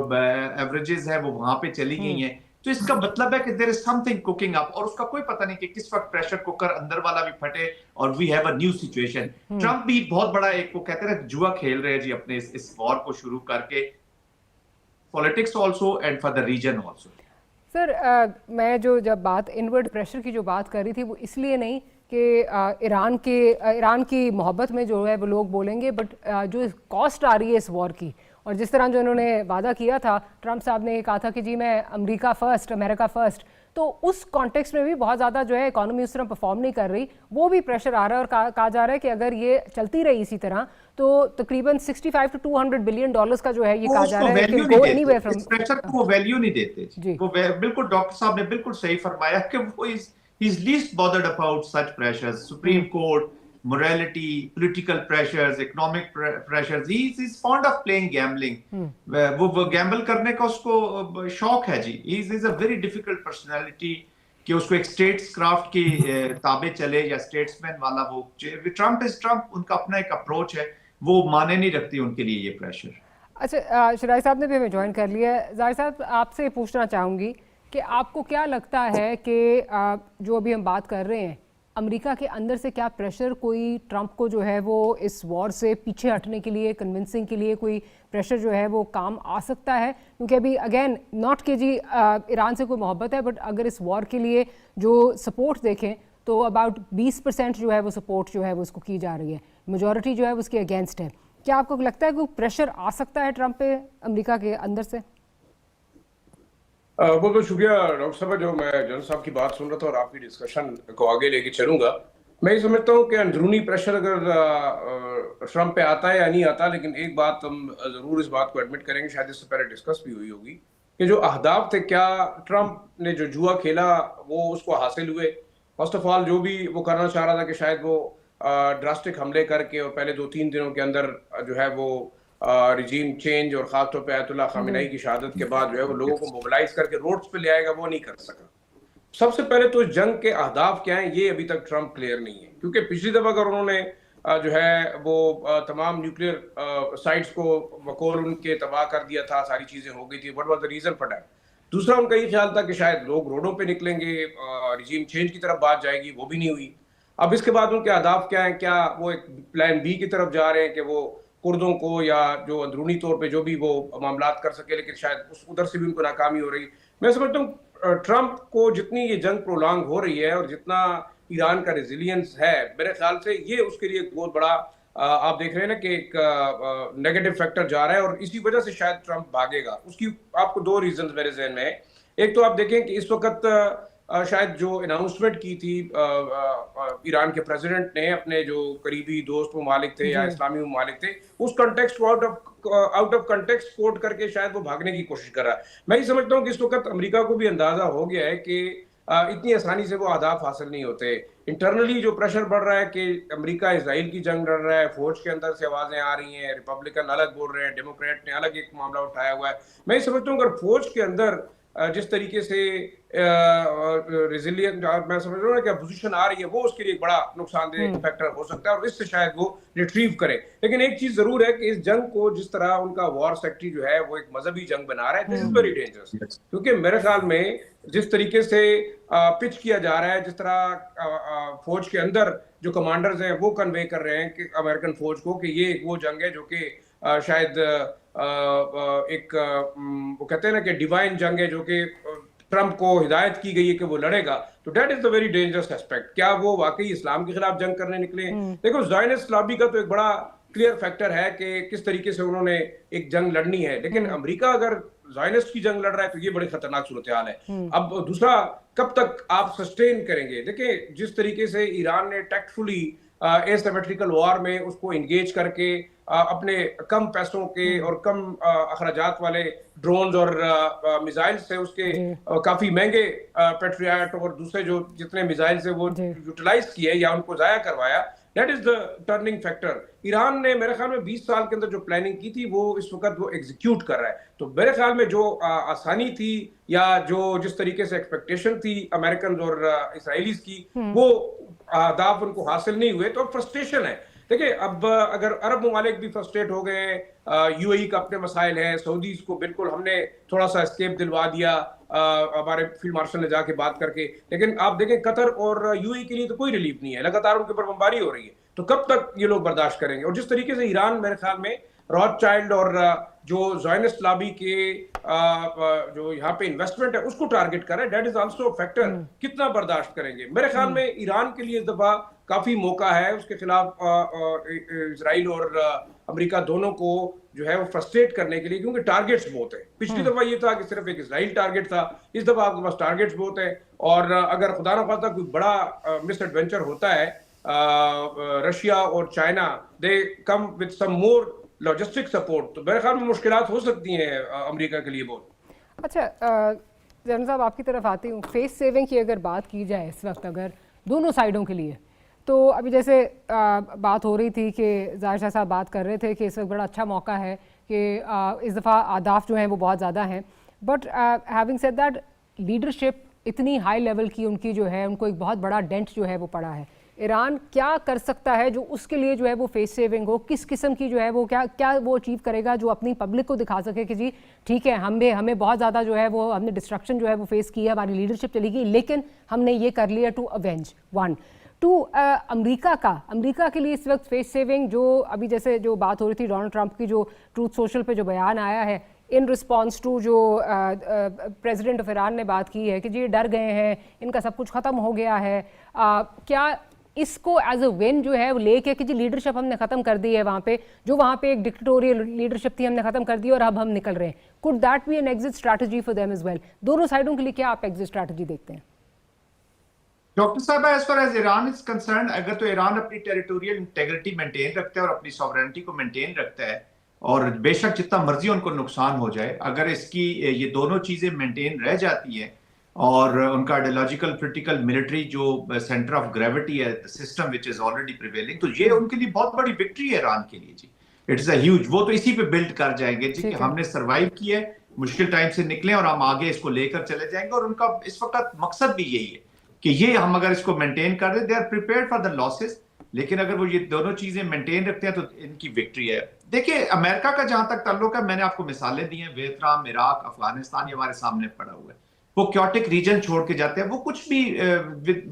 एवरेजेस है वो वहां पे चली गई हैं। तो इसका मतलब है कि there is something cooking up, और उसका कोई पता नहीं कि किस वक्त प्रेशर कुकर अंदर वाला भी फटे और we have a new situation. Trump भी बहुत बड़ा एक, वो कहते हैं जुआ खेल रहे हैं जी अपने इस वॉर को शुरू करके, politics also and for the reason also. Sir मैं जो जब बात इनवर्ड प्रेशर की जो बात कर रही थी वो इसलिए नहीं कि ईरान की मोहब्बत में जो है वो लोग बोलेंगे, बट जो कॉस्ट आ रही है इस वॉर की, और जिस तरह जो इन्होंने वादा किया था, ट्रंप साहब ने कहा था कि जी मैं अमेरिका फर्स्ट, तो उस कॉन्टेक्स्ट में भी बहुत ज़्यादा जो है इकोनॉमी उस तरह परफॉर्म नहीं कर रही। वो भी प्रेशर आ रहा है, और कहा जा रहा है कि अगर ये चलती रही इसी तरह तो तकरीबन $65 to $200 बिलियन का जो है ये कहा जा रहा है कि गो एनीवेयर फ्रॉम। प्रेशर को वैल्यू नहीं देते जी। वो बिल्कुल डॉक्टर साहब ने बिल्कुल सही फरमाया कि वो is least bothered about such pressures, supreme court, morality, political pressures, economic pressures. He is fond of playing gambling. वो गैम्बल करने का उसको शौक है जी। He is a very difficult personality कि उसको एक स्टेट्स क्राफ्ट की ताबे चले, या स्टेट्समैन वाला वो। ट्रंप इज ट्रंप, उनका अपना एक अप्रोच है, वो माने नहीं रखती उनके लिए ये प्रेशर। अच्छा, शराई साहब ने भी हमें ज्वाइन कर लिया है। ज़ाहिर साहब, आपसे पूछना चाहूँगी कि आपको क्या लगता है कि जो अभी हम बात कर रहे हैं, अमेरिका के अंदर से क्या प्रेशर कोई ट्रंप को जो है वो इस वॉर से पीछे हटने के लिए, कन्विंसिंग के लिए कोई प्रेशर जो है वो काम आ सकता है? क्योंकि अभी अगेन नॉट कि जी ईरान से कोई मोहब्बत है, बट अगर इस वॉर के लिए जो सपोर्ट देखें तो अबाउट 20% जो है वो सपोर्ट जो है वो उसको की जा रही है, मेजॉरिटी जो है वो उसके अगेंस्ट है। क्या आपको लगता है कोई प्रेशर आ सकता है ट्रंप पे अमेरिका के अंदर से? बहुत बहुत शुक्रिया डॉक्टर साहब। जो मैं जनरल साहब की बात सुन रहा था और आपकी डिस्कशन को आगे लेके चलूंगा, मैं ये समझता हूँ कि अंदरूनी प्रेशर अगर ट्रंप पे आता है या नहीं आता, लेकिन एक बात हम जरूर इस बात को एडमिट करेंगे, शायद इससे पहले डिस्कस भी हुई होगी, कि जो अहदाफ थे, क्या ट्रंप ने जो जुआ खेला वो उसको हासिल हुए। फर्स्ट ऑफ ऑल जो भी वो करना चाह रहा था कि शायद वो ड्रास्टिक हमले करके और पहले 2-3 दिनों के अंदर जो है वो रिजीम चेंज और खासतौर पे आयतुल्लाह खामेनेई की शहादत के बाद जो है वो लोगों को मोबिलाइज करके रोड्स पे ले आएगा, वो नहीं कर सका। सबसे पहले तो इस जंग के अहदाफ क्या हैं ये अभी तक ट्रंप क्लियर नहीं है, क्योंकि पिछली दफा अगर उन्होंने जो है वो तमाम न्यूक्लियर साइट्स को बकौल उनके तबाह कर दिया था, सारी चीजें हो गई थी, what was the reason for that. दूसरा उनका ये ख्याल था कि शायद लोग रोडों पे निकलेंगे, रिजीम चेंज की तरफ बात जाएगी, वो भी नहीं हुई। अब इसके बाद उनके अहदाफ क्या हैं, क्या वो एक प्लान बी की तरफ जा रहे हैं कि वो कुर्दों को या जो अंदरूनी तौर पे जो भी वो मामलात कर सके, लेकिन शायद उधर से भी उनको नाकामी हो रही। मैं समझता हूँ ट्रंप को जितनी ये जंग प्रोलॉन्ग हो रही है और जितना ईरान का रेजिलियंस है, मेरे ख्याल से ये उसके लिए एक बहुत बड़ा आप देख रहे हैं ना कि एक नेगेटिव फैक्टर जा रहा है, और इसी वजह से शायद ट्रंप भागेगा। उसकी आपको दो रीजन मेरे जहन में है। एक तो आप देखें कि इस वक्त शायद जो अनाउंसमेंट की थी ईरान के प्रेसिडेंट ने अपने जो करीबी दोस्त ममालिक थे या इस्लामी ममालिक थे, उस कंटेक्स्ट को आउट ऑफ कंटेक्स्ट कोट करके शायद वो भागने की कोशिश कर रहा है। मैं ये समझता हूँ कि इस वक्त अमेरिका को भी अंदाजा हो गया है कि इतनी आसानी से वो अहदाफ हासिल नहीं होते। इंटरनली जो प्रेशर बढ़ रहा है कि अमेरिका इसराइल की जंग लड़ रहा है, फौज के अंदर से आवाजें आ रही हैं, रिपब्लिकन अलग बोल रहे हैं, डेमोक्रेट ने अलग एक मामला उठाया हुआ है। मैं ये समझता हूँ अगर फौज के अंदर जिस तरीके से रेजिलियंट मैं समझ रहा हूँ कि पोजीशन आ रही है, वो उसके लिए एक बड़ा नुकसानदेह फैक्टर हो सकता है और इससे शायद वो रिट्रीव करे। लेकिन एक चीज जरूर है कि इस जंग को जिस तरह उनका वॉर सेक्रेटरी जो है वो एक मजहबी जंग बना रहा है, दिस इज वेरी डेंजरस। क्योंकि मेरे ख्याल में जिस तरीके से पिच किया जा रहा है, जिस तरह फौज के अंदर जो कमांडर्स हैं वो कन्वे कर रहे हैं कि अमेरिकन फौज को कि ये वो जंग है जो कि शायद एक वो कहते हैं ना कि डिवाइन जंग है जो कि ट्रंप को हिदायत की गई है कि वो लड़ेगा। तो that is the very dangerous aspect. क्या वो वाकई इस्लाम के खिलाफ जंग करने निकले? देखो, ज़ायनिस्ट लॉबी का तो एक बड़ा क्लियर फैक्टर है कि किस तरीके से उन्होंने एक जंग लड़नी है, लेकिन अमेरिका अगर ज़ायनिस्ट की जंग लड़ रहा है तो ये बड़ी खतरनाक सूरत हाल है। अब दूसरा, कब तक आप सस्टेन करेंगे? देखिए, जिस तरीके से ईरान ने टैक्टफुली एसिमेट्रिकल वॉर में उसको इंगेज करके अपने कम पैसों के और कम अखराजात वाले ड्रोन्स और मिसाइल से उसके काफी महंगे पेट्रियट और दूसरे जो जितने मिसाइल से वो यूटिलाइज किए या उनको जाया करवाया, that is the turning factor. Iran ने मेरे ख्याल में 20 साल के अंदर जो प्लानिंग की थी वो इस वक्त वो एग्जीक्यूट कर रहा है। तो मेरे ख्याल में जो आसानी थी या जो जिस तरीके से एक्सपेक्टेशन थी अमेरिकन और इसराइलीज की, वो अहदाफ उनको हासिल नहीं हुए, तो फ्रस्ट्रेशन है। देखिए, अब अगर अरब ममालिक भी फ्रस्ट्रेट हो गए, यूएई का अपने मसाइल हैं, सऊदीज को बिल्कुल हमने थोड़ा सा एस्केप दिलवा दिया हमारे फील्ड मार्शल ने जाके बात करके, लेकिन आप देखें कतर और यूएई के लिए तो कोई रिलीफ नहीं है, लगातार उनके ऊपर बमबारी हो रही है। तो कब तक ये लोग बर्दाश्त करेंगे? और जिस तरीके से ईरान मेरे ख्याल में रॉथशाइल्ड और जो ज़ायनिस्ट लॉबी के जो यहाँ पे इन्वेस्टमेंट है उसको टारगेट कर रहा है, दैट इज आल्सो फैक्टर। कितना बर्दाश्त करेंगे? मेरे ख्याल में ईरान के लिए इस दफा काफी मौका है उसके खिलाफ इजराइल और अमेरिका दोनों को जो है वो फ्रस्ट्रेट करने के लिए, क्योंकि टारगेट्स बहुत है। पिछली दफा ये था कि सिर्फ एक इजराइल टारगेट था, इस दफा आपके पास टारगेट्स बहुत है। और अगर खुदा न खास्ता कोई बड़ा मिस एडवेंचर होता है, रशिया और China they come with some more logistic support, तो मेरे ख्याल में मुश्किलात हो सकती हैं अमेरिका के लिए बहुत। अच्छा, जनरल साहब आपकी तरफ आती हूँ। फेस सेविंग की अगर बात की जाए इस वक्त अगर दोनों साइडों के लिए, तो अभी जैसे बात हो रही थी कि ज़ाहिर शाह साहब बात कर रहे थे कि इस वक्त बड़ा अच्छा मौका है कि इस दफ़ा अहदाफ जो हैं वो बहुत ज़्यादा हैं, but having said that leadership इतनी हाई लेवल की उनकी जो है, उनको एक बहुत बड़ा डेंट जो है वो पड़ा है। ईरान क्या कर सकता है जो उसके लिए जो है वो फेस सेविंग हो? किस किस्म की जो है वो क्या वो अचीव करेगा जो अपनी पब्लिक को दिखा सके कि जी ठीक है, हमें बहुत ज़्यादा जो है वो हमने डिस्ट्रक्शन जो है वो फेस की है, हमारी लीडरशिप चली गई, लेकिन हमने ये कर लिया to avenge one to America के लिए इस वक्त फेस सेविंग जो अभी जैसे जो बात हो रही थी डोनाल्ड ट्रंप की, जो ट्रूथ सोशल पे जो बयान आया है इन रिस्पॉन्स टू जो प्रेसिडेंट ऑफ ईरान ने बात की है कि जी डर गए हैं, इनका सब कुछ ख़त्म हो गया है, क्या इसको एज अ विन जो है वो लेके कि जी लीडरशिप हमने ख़त्म कर दी है वहाँ पे, जो वहाँ पे एक डिक्टेटोरियल लीडरशिप थी हमने ख़त्म कर दी और अब हम निकल रहे हैं, could that be an exit strategy for them as well? दोनों साइडों के लिए क्या आप एग्जिट स्ट्रैटेजी देखते हैं? डॉक्टर साहब, as far as Iran is concern, अगर तो ईरान अपनी टेरिटोरियल इंटेग्रिटी मेंटेन रखता है और अपनी सॉवरेनिटी को मेंटेन रखता है, और बेशक जितना मर्जी उनको नुकसान हो जाए, अगर इसकी ये दोनों चीजें मेंटेन रह जाती है और उनका आइडियोलॉजिकल पोलिटिकल मिलिट्री जो सेंटर ऑफ ग्रेविटी है system which is already prevailing, तो ये उनके लिए बहुत बड़ी विक्ट्री है ईरान के लिए जी। इट्स अ ह्यूज, वो तो इसी पे बिल्ड कर जाएंगे जी कि हमने सर्वाइव किया है, मुश्किल टाइम से निकलें और हम आगे इसको लेकर चले जाएंगे। और उनका इस वक्त मकसद भी यही है कि ये हम अगर इसको मेंटेन कर दें, they are prepared for the losses, लेकिन अगर वो ये दोनों चीजें मेंटेन रखते हैं तो इनकी विक्ट्री है। देखिए अमेरिका का जहां तक ताल्लुक है, मैंने आपको मिसालें दी हैं, वियतनाम, इराक, अफगानिस्तान, ये हमारे सामने पड़ा हुआ है। वो क्योटिक रीजन छोड़ के जाते हैं, वो कुछ भी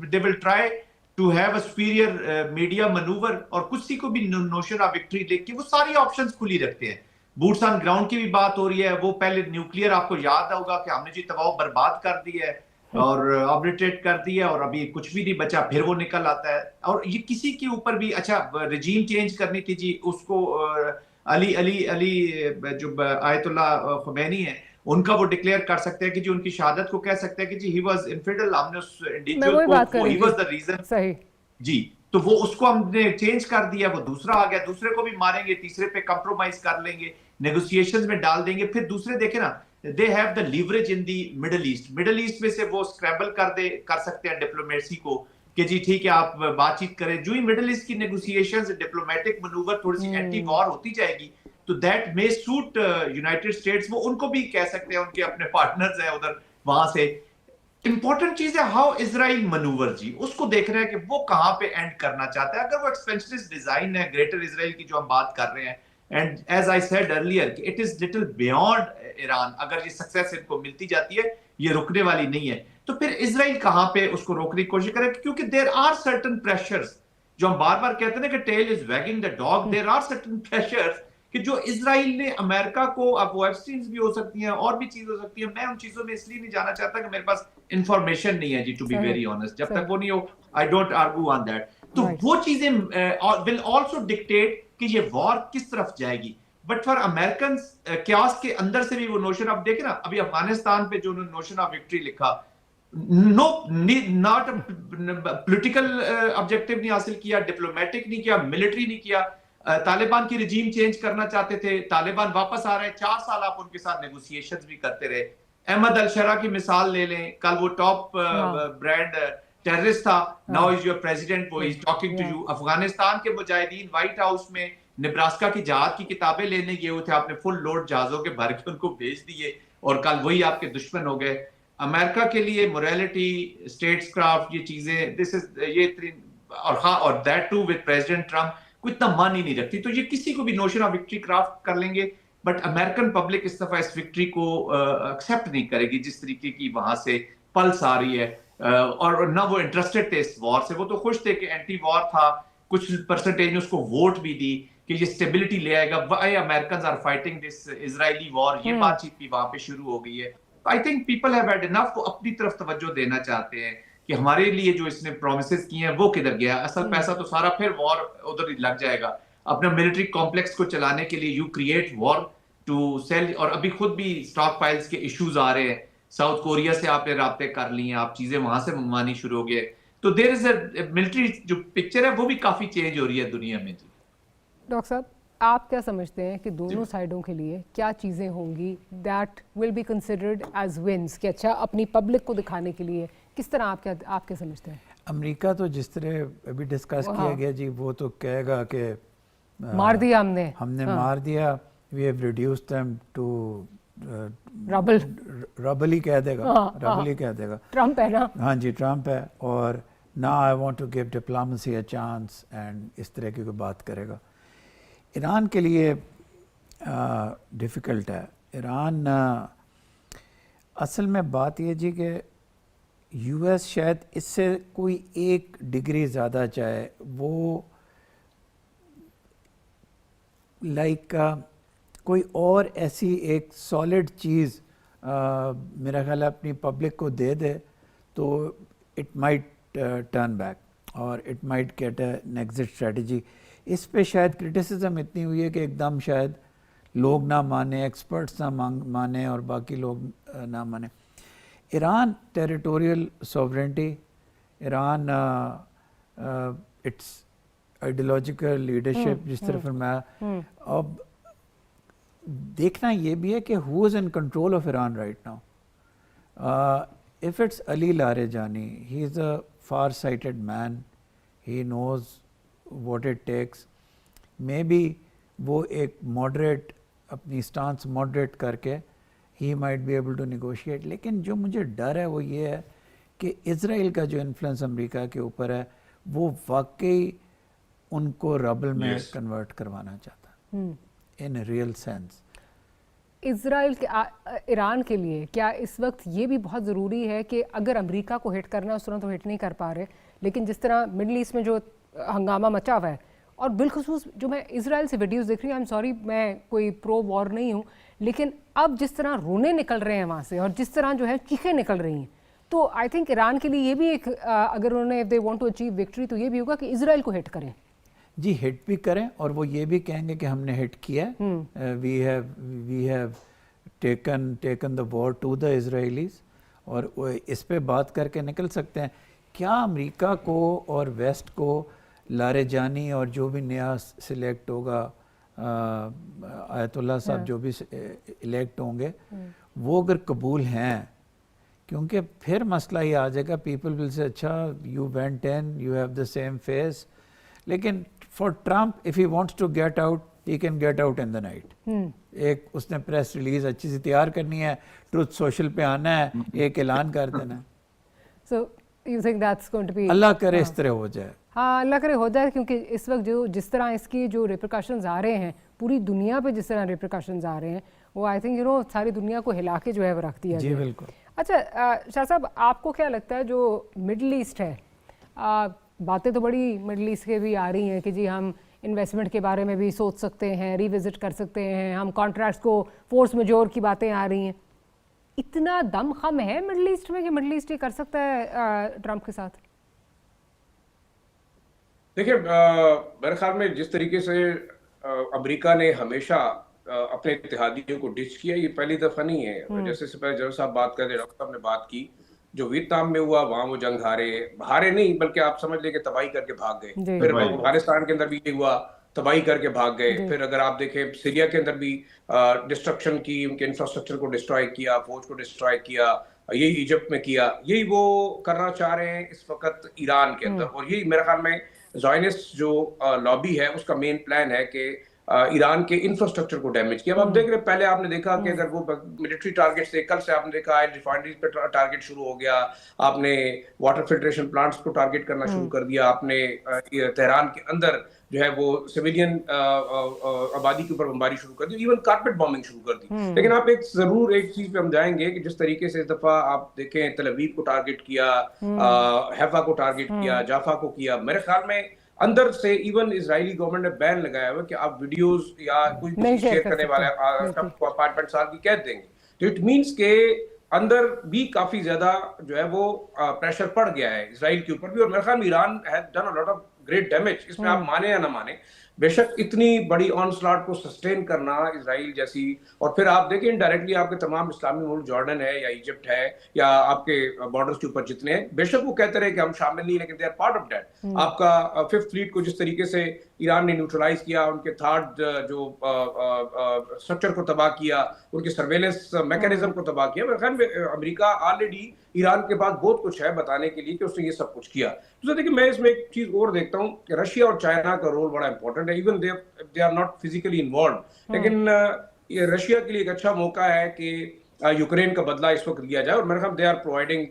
they will try to have a superior media manoeuvre, और किसी को भी नोशन ऑफ विक्ट्री लेके वो सारी ऑप्शंस खुली रखते हैं। बूट्स ऑन ग्राउंड की भी बात हो रही है, वो पहले न्यूक्लियर, आपको याद होगा कि हमने जी तबाह बर्बाद कर दी है और ऑब्लिटरेट कर दी है, और अभी कुछ भी नहीं बचा, फिर वो निकल आता है। और ये किसी के ऊपर भी, अच्छा रिजीम चेंज करनी थी जी, उसको अली अली अली जो आयतुल्ला खुमैनी है, उनका वो डिक्लेयर कर सकते हैं कि जी उनकी शहादत को कह सकते हैं कि जी ही वाज इनफिडल, हमने उस इंडिविजुअल को, ही वाज द रीजन। सही जी, तो वो उसको हमने चेंज कर दिया, वो दूसरा आ गया, दूसरे को भी मारेंगे, तीसरे पे कंप्रोमाइज कर लेंगे, नेगोशिएशंस में डाल देंगे, फिर दूसरे देखे ना, they have the leverage in the middle east. Middle east में से वो स्क्रैम्बल कर सकते हैं डिप्लोमेसी को कि जी ठीक है आप बातचीत करें। जो ही मिडल ईस्ट की नेगोशिएशंस, डिप्लोमेटिक मैनूवर थोड़ी सी एंटी वॉर होती जाएगी, तो that may suit United states. वो उनको भी कह सकते हैं, उनके अपने पार्टनर्स हैं उधर, वहां से। इंपॉर्टेंट चीज है हाउ इजराइल मनूवर जी, उसको देखना है कि वो कहां पे एंड करना चाहता है। अगर वो एक्सपेंशनिस्ट डिजाइन है ग्रेटर इजराइल की जो हम बात कर रहे हैं, and as I said earlier, it is little beyond Iran. अगर ये सक्सेस इनको मिलती जाती है, ये रुकने वाली नहीं है, तो फिर इजराइल कहां पे उसको रोकने की कोशिश करे, क्योंकि देयर आर सर्टेन प्रेशर्स, जो हम बार बार कहते हैं ना कि tail is wagging the dog, there are certain pressures कि जो इजराइल ने अमेरिका को, अब वो एफस्टीन्स भी हो सकती हैं और भी चीज हो सकती है, मैं उन चीजों में इसलिए नहीं जाना चाहता कि मेरे पास इंफॉर्मेशन नहीं है जी, टू बी वेरी ऑनेस्ट। जब तक वो नहीं हो, I don't argue on that. तो वो चीजें विल आल्सो डिक्टेट कि ये वॉर किस तरफ जाएगी। बट फॉर अमेरिकन क्यास के अंदर से भी वो नोशन, अब देखे ना अभी अफगानिस्तान पे जो नोशन ऑफ विक्ट्री लिखा, नो नॉट पॉलिटिकल ऑब्जेक्टिव नहीं हासिल किया, डिप्लोमेटिक नहीं किया, मिलिट्री नहीं किया। तालिबान की रिजीम चेंज करना चाहते थे, तालिबान वापस आ रहे हैं, 4 साल आप उनके साथ नेगोशिएशंस भी करते रहे। अहमद अल शरा की मिसाल ले लें, कल वो टॉप ब्रांड टेररिस्ट था, नाउ इज योर प्रेसिडेंट, वो is talking to you. Afghanistan के मुजाहिदीन व्हाइट हाउस में नेब्रास्का की जहाज की किताबें लेने गए हुए थे, आपने फुल लोड जहाजों के भर के उनको भेज दिए, और कल वही आपके दुश्मन हो गए। अमेरिका के लिए मोरालिटी, स्टेट्स क्राफ्ट, ये चीजें, दिस इज ये, और हाँ, और that too with President Trump, कोई इतना मान ही नहीं रखती। तो ये किसी को भी नोशन ऑफ विक्ट्री क्राफ्ट कर लेंगे, बट अमेरिकन पब्लिक इस दफा इस विक्ट्री को एक्सेप्ट नहीं करेगी जिस तरीके की वहां से पल्स आ रही है। और ना वो इंटरेस्टेड थे इस वॉर से, वो तो खुश थे कि एंटी वॉर था, कुछ परसेंटेज ने उसको वोट भी दी कि ये स्टेबिलिटी ले आएगा, why Americans are fighting this Israeli war, ये बातचीत भी वहां पे शुरू हो गई है। I think people have had enough, वो अपनी तरफ तवज्जो देना चाहते हैं कि हमारे लिए जो इसने प्रोमिसेस किए हैं वो किधर गया। असल पैसा तो सारा फिर वॉर उधर ही लग जाएगा, अपना मिलिट्री कॉम्प्लेक्स को चलाने के लिए। You create war to sell, और अभी खुद भी स्टॉक फाइल्स के इश्यूज आ रहे हैं, साउथ कोरिया से आपने राब्ते कर लिए, आप चीजें वहां से मंगवानी शुरू हो गए। तो देयर इज अ मिलिट्री जो पिक्चर है वो भी काफी चेंज हो रही है दुनिया में। डॉक्टर साहब, आप क्या समझते हैं कि दोनों साइडों के लिए क्या चीज़ें होंगी that will be considered as wins, कि अच्छा अपनी पब्लिक को दिखाने के लिए किस तरह आप क्या समझते हैं? अमेरिका तो जिस तरह अभी डिस्कस किया गया जी, वो तो कहेगा कि मार दिया हमने मार दिया, we have reduced them to rubble ही कह देगा, रबल ही कह देगा। ट्रम्प है ना? हाँ जी, ट्रम्प है, और now I want to give diplomacy a chance, and इस तरह की कोई बात करेगा। ईरान के लिए डिफ़िकल्ट है। ईरान असल में बात ये जी कि यूएस शायद इससे कोई 1 डिग्री ज़्यादा चाहे, वो लाइक कोई और ऐसी एक सॉलिड चीज़ मेरा ख्याल है अपनी पब्लिक को दे दे, तो इट माइट टर्न बैक और it might get an exit strategy. इस पे शायद क्रिटिसिज्म इतनी हुई है कि एकदम शायद लोग ना माने, एक्सपर्ट्स ना माने और बाकी लोग ना माने। Iran territorial sovereignty, Iran its ideological leadership जिस तरह फरमाया। अब देखना ये भी है कि who is in control of Iran right now. If it's Ali Larijani, he is a far sighted man, he knows what it takes, maybe वो एक मॉडरेट अपनी स्टांस मॉडरेट करके he might be able to negotiate. लेकिन जो मुझे डर है वो ये है कि इज़राइल का जो इन्फ्लुएंस अमेरिका के ऊपर है वो वाकई उनको रबल में कन्वर्ट करवाना चाहता है इन रियल सेंस। इजराइल के ईरान के लिए क्या इस वक्त ये भी बहुत ज़रूरी है कि अगर अमेरिका को हिट करना है उस तरह तो हिट नहीं कर पा रहे, लेकिन जिस तरह मिडल ईस्ट में जो हंगामा मचा हुआ है, और बिलखुसूस जो मैं इजराइल से वीडियोस देख रही हूँ, आई एम सॉरी मैं कोई प्रो वॉर नहीं हूँ, लेकिन अब जिस तरह रोने निकल रहे हैं वहाँ से और जिस तरह जो है चीखें निकल रही हैं, तो आई थिंक ईरान के लिए ये भी एक अगर उन्होंने if they want to achieve victory तो ये भी होगा कि इजराइल को हिट करें। जी, हिट भी करें और वो ये भी कहेंगे कि हमने हिट किया है, we have taken the war to the Israelis, और इस पे बात करके निकल सकते हैं। क्या अमेरिका को और वेस्ट को लारेजानी और जो भी नया सिलेक्ट होगा आयतुल्लाह साहब जो भी इलेक्ट होंगे वो अगर कबूल हैं, क्योंकि फिर मसला ये आ जाएगा, पीपल विल से अच्छा you went in, you have the same face. लेकिन for Trump if he wants to get out he can get out in the night. एक उसने प्रेस रिलीज अच्छी सी तैयार करनी है, ट्रुथ सोशल पे आना है, एक ऐलान कर देना है। So you think that's going to be, अल्लाह करे इस तरह हो जाए। हाँ, अल्लाह करे हो जाए, क्योंकि इस वक्त जो जिस तरह इसकी जो रिप्रिकॉशंस आ रहे हैं पूरी दुनिया पे, जिस तरह रिप्रिकॉशंस आ रहे हैं वो आई थिंक सारी दुनिया को हिला के जो है वो रख दिया जी गया। बिल्कुल। अच्छा शाह साहब, आपको क्या लगता है जो मिडल ईस्ट है, बातें तो बड़ी मिडल ईस्ट के भी आ रही हैं कि जी हम इन्वेस्टमेंट के बारे में भी सोच सकते हैं, रिविजिट कर सकते हैं, हम कॉन्ट्रैक्ट्स को फोर्स मेजोर की बातें आ रही हैं, इतना दम खम है मिडल ईस्ट में कि मिडल ईस्ट ये कर सकता है ट्रंप के साथ? देखिए, मेरे ख्याल में जिस तरीके से अमेरिका ने हमेशा अपने इत्तेहादियों को डिच किया, ये पहली दफा नहीं है। जैसे से पहले जनरल साहब बात कर रहे, डॉक्टर साहब ने बात की, जो वियतनाम में हुआ वहां वो जंग हारे नहीं, बल्कि आप समझ ले कि तबाही करके भाग गए। फिर अफगानिस्तान के अंदर भी ये हुआ, तबाही करके भाग गए। फिर अगर आप देखें सीरिया के अंदर भी डिस्ट्रक्शन की, उनके इंफ्रास्ट्रक्चर को डिस्ट्रॉय किया, फौज को डिस्ट्रॉय किया, यही इजिप्ट में किया, यही वो करना चाह रहे हैं इस वक्त ईरान के अंदर। और यही मेरे ख्याल में ज़ायनिस्ट जो लॉबी है उसका मेन प्लान है कि ईरान के इंफ्रास्ट्रक्चर को डैमेज किया। अब आप देख रहे, पहले आपने देखा कि अगर वो मिलिट्री टारगेट से, कल से आपने देखा रिफाइनरीज पे टारगेट शुरू हो गया, आपने वाटर फिल्ट्रेशन प्लांट्स को टारगेट करना शुरू कर दिया, आपने तेहरान के अंदर जो है वो सिविलियन आबादी के ऊपर बमबारी शुरू कर दी, इवन कारपेट बॉम्बिंग शुरू कर दी। लेकिन आप एक चीज पे हम जाएंगे कि जिस तरीके से इस दफा आप देखें तेल अवीव को टारगेट किया, हैफा को टारगेट किया, जाफा को किया, मेरे ख्याल में अंदर से इवन इजरायली गवर्नमेंट ने बैन लगाया हुआ कि आप वीडियोस या कोई भी शेयर करने वाले 5 साल की कैद देंगे। तो इट मींस के अंदर भी काफी ज्यादा जो है वो प्रेशर पड़ गया है इजराइल के ऊपर भी। और मेरे ख्याल में Iran has done a lot of great damage, इसमें आप माने या ना माने। बेशक इतनी बड़ी ऑनस्लॉट को सस्टेन करना इजराइल जैसी, और फिर आप देखें इनडायरेक्टली आपके तमाम इस्लामी मुल्क, जॉर्डन है या इजिप्ट है या आपके बॉर्डर्स के ऊपर जितने हैं, बेशक वो कहते रहे कि हम शामिल नहीं, लेकिन they are part of that. आपका 5th फ्लीट को जिस तरीके से ईरान ने न्यूट्रलाइज किया, उनके 3rd जो स्ट्रक्चर को तबाह किया, उनके सर्वेलेंस मैकेनिज्म को तबाह किया। मेरे ख्याल में अमेरिका ऑलरेडी ईरान के पास बहुत कुछ है बताने के लिए कि उसने ये सब कुछ किया। तो देखिए, मैं इसमें एक चीज और देखता हूँ कि रशिया और चाइना का रोल बड़ा इंपॉर्टेंट है, even they are not physically involve, लेकिन ये रशिया के लिए एक अच्छा मौका है कि यूक्रेन का बदला इस वक्त लिया जाए। और मेरे ख्याल दे आर प्रोवाइडिंग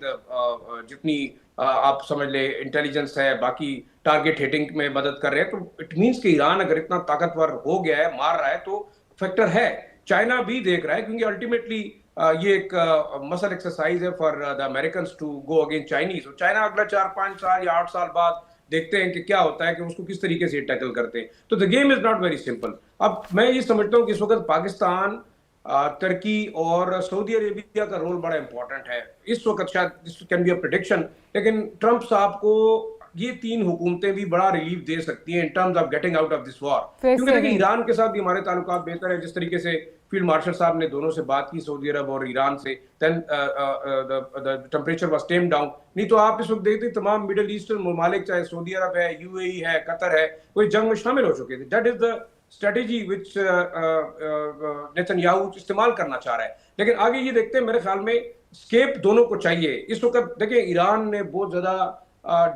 जितनी आप समझ ले इंटेलिजेंस है, बाकी टारगेट हिटिंग में मदद कर रहे हैं। तो इट मींस कि ईरान अगर इतना ताकतवर हो गया है, मार रहा है, तो फैक्टर है। चाइना भी देख रहा है, क्योंकि अल्टीमेटली ये एक मसल एक्सरसाइज है for the American to go against Chinese. और चाइना अगला 4-5 साल या 8 साल बाद देखते हैं कि क्या होता है, कि उसको किस तरीके से टैकल करते हैं। तो the game is not very simple. अब मैं ये समझता हूँ कि इस वक्त पाकिस्तान, तुर्की और सऊदी अरेबिया का रोल बड़ा इंपॉर्टेंट है इस वक्त। शायद this can be a prediction, लेकिन ट्रंप साहब को ये 3 हुकूमतें भी बड़ा रिलीफ दे सकती हैं in terms of getting out of this war. क्योंकि देखिए, ईरान के साथ भी हमारे ताल्लुकात बेहतर है, जिस तरीके से फील्ड मार्शल साहब ने दोनों से बात की, सऊदी अरब और ईरान से, then the temperature was tamed down. नहीं तो आप इस वक्त देखते तमाम मिडिल ईस्टर्न ममालिक, चाहे सऊदी अरब है, यूएई है, कतर है, कोई जंग में शामिल हो चुके थे। That is the strategy which Netanyahu इस्तेमाल करना चाह रहा है। लेकिन आगे ये देखते हैं, मेरे ख्याल में स्केप दोनों को चाहिए इस वक्त। देखिए, ईरान ने बहुत ज्यादा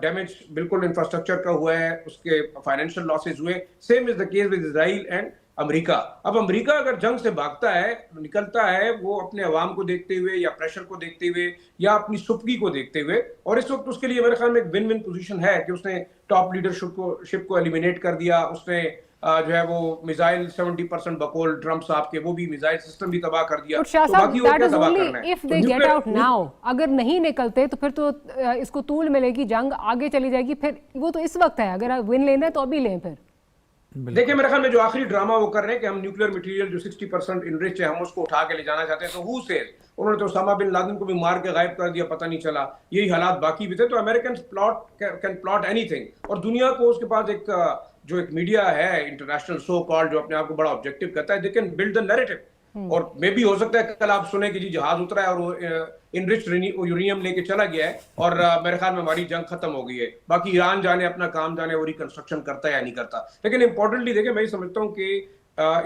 डैमेज बिल्कुल इंफ्रास्ट्रक्चर का हुआ है, उसके फाइनेंशियल लॉसेज हुए। Same is the case with Israel and America. अब अमेरिका अगर जंग से भागता है, निकलता है, वो अपने अवाम को देखते हुए या प्रेशर को देखते हुए या अपनी सुप्की को देखते हुए, और इस वक्त उसके लिए मेरे ख्याल में एक विन विन पोजीशन है कि उसने टॉप लीडरशिप को एलिमिनेट कर दिया, उसने जो है वो मिसाइल 70% बकौल ट्रंप साहब के, वो भी मिसाइल सिस्टम भी तबाह कर दिया। But शाह तो साहब, बाकी और that क्या is तबाह only करना है? if तो they get nuclear out now। अगर नहीं निकलते तो फिर तो इसको तूल मिलेगी, जंग आगे चली जाएगी। फिर वो तो इस वक्त है, अगर विन लेना है तो अभी लें। फिर देखिए मेरे ख्याल में जो आखिरी ड्रामा वो कर रहे हैं कि हम न्यूक्लियर मटेरियल जो 60% इनरिच है, हम उसको उठा के ले जाना चाहते हैं, तो हु सेज, उन्होंने तो उसामा बिन लादेन को भी मार के गायब कर दिया, पता नहीं चला। यही हालात बाकी भी थे। तो अमेरिकन कैन प्लॉट एनीथिंग, और दुनिया को उसके पास एक जो एक मीडिया है इंटरनेशनल सो कॉल्ड, जो अपने आप को बड़ा ऑब्जेक्टिव कहता है, they can build the narrative. और मे भी हो सकता है कल आप सुने कि जी जहाज उतरा है और वो इनरिच यूरेनियम लेके चला गया है, और मेरे ख्याल में हमारी जंग खत्म हो गई है। बाकी ईरान जाने अपना काम जाने, वो रिकंस्ट्रक्शन करता है या नहीं करता। लेकिन इंपॉर्टेंटली देखिए, मैं समझता हूँ कि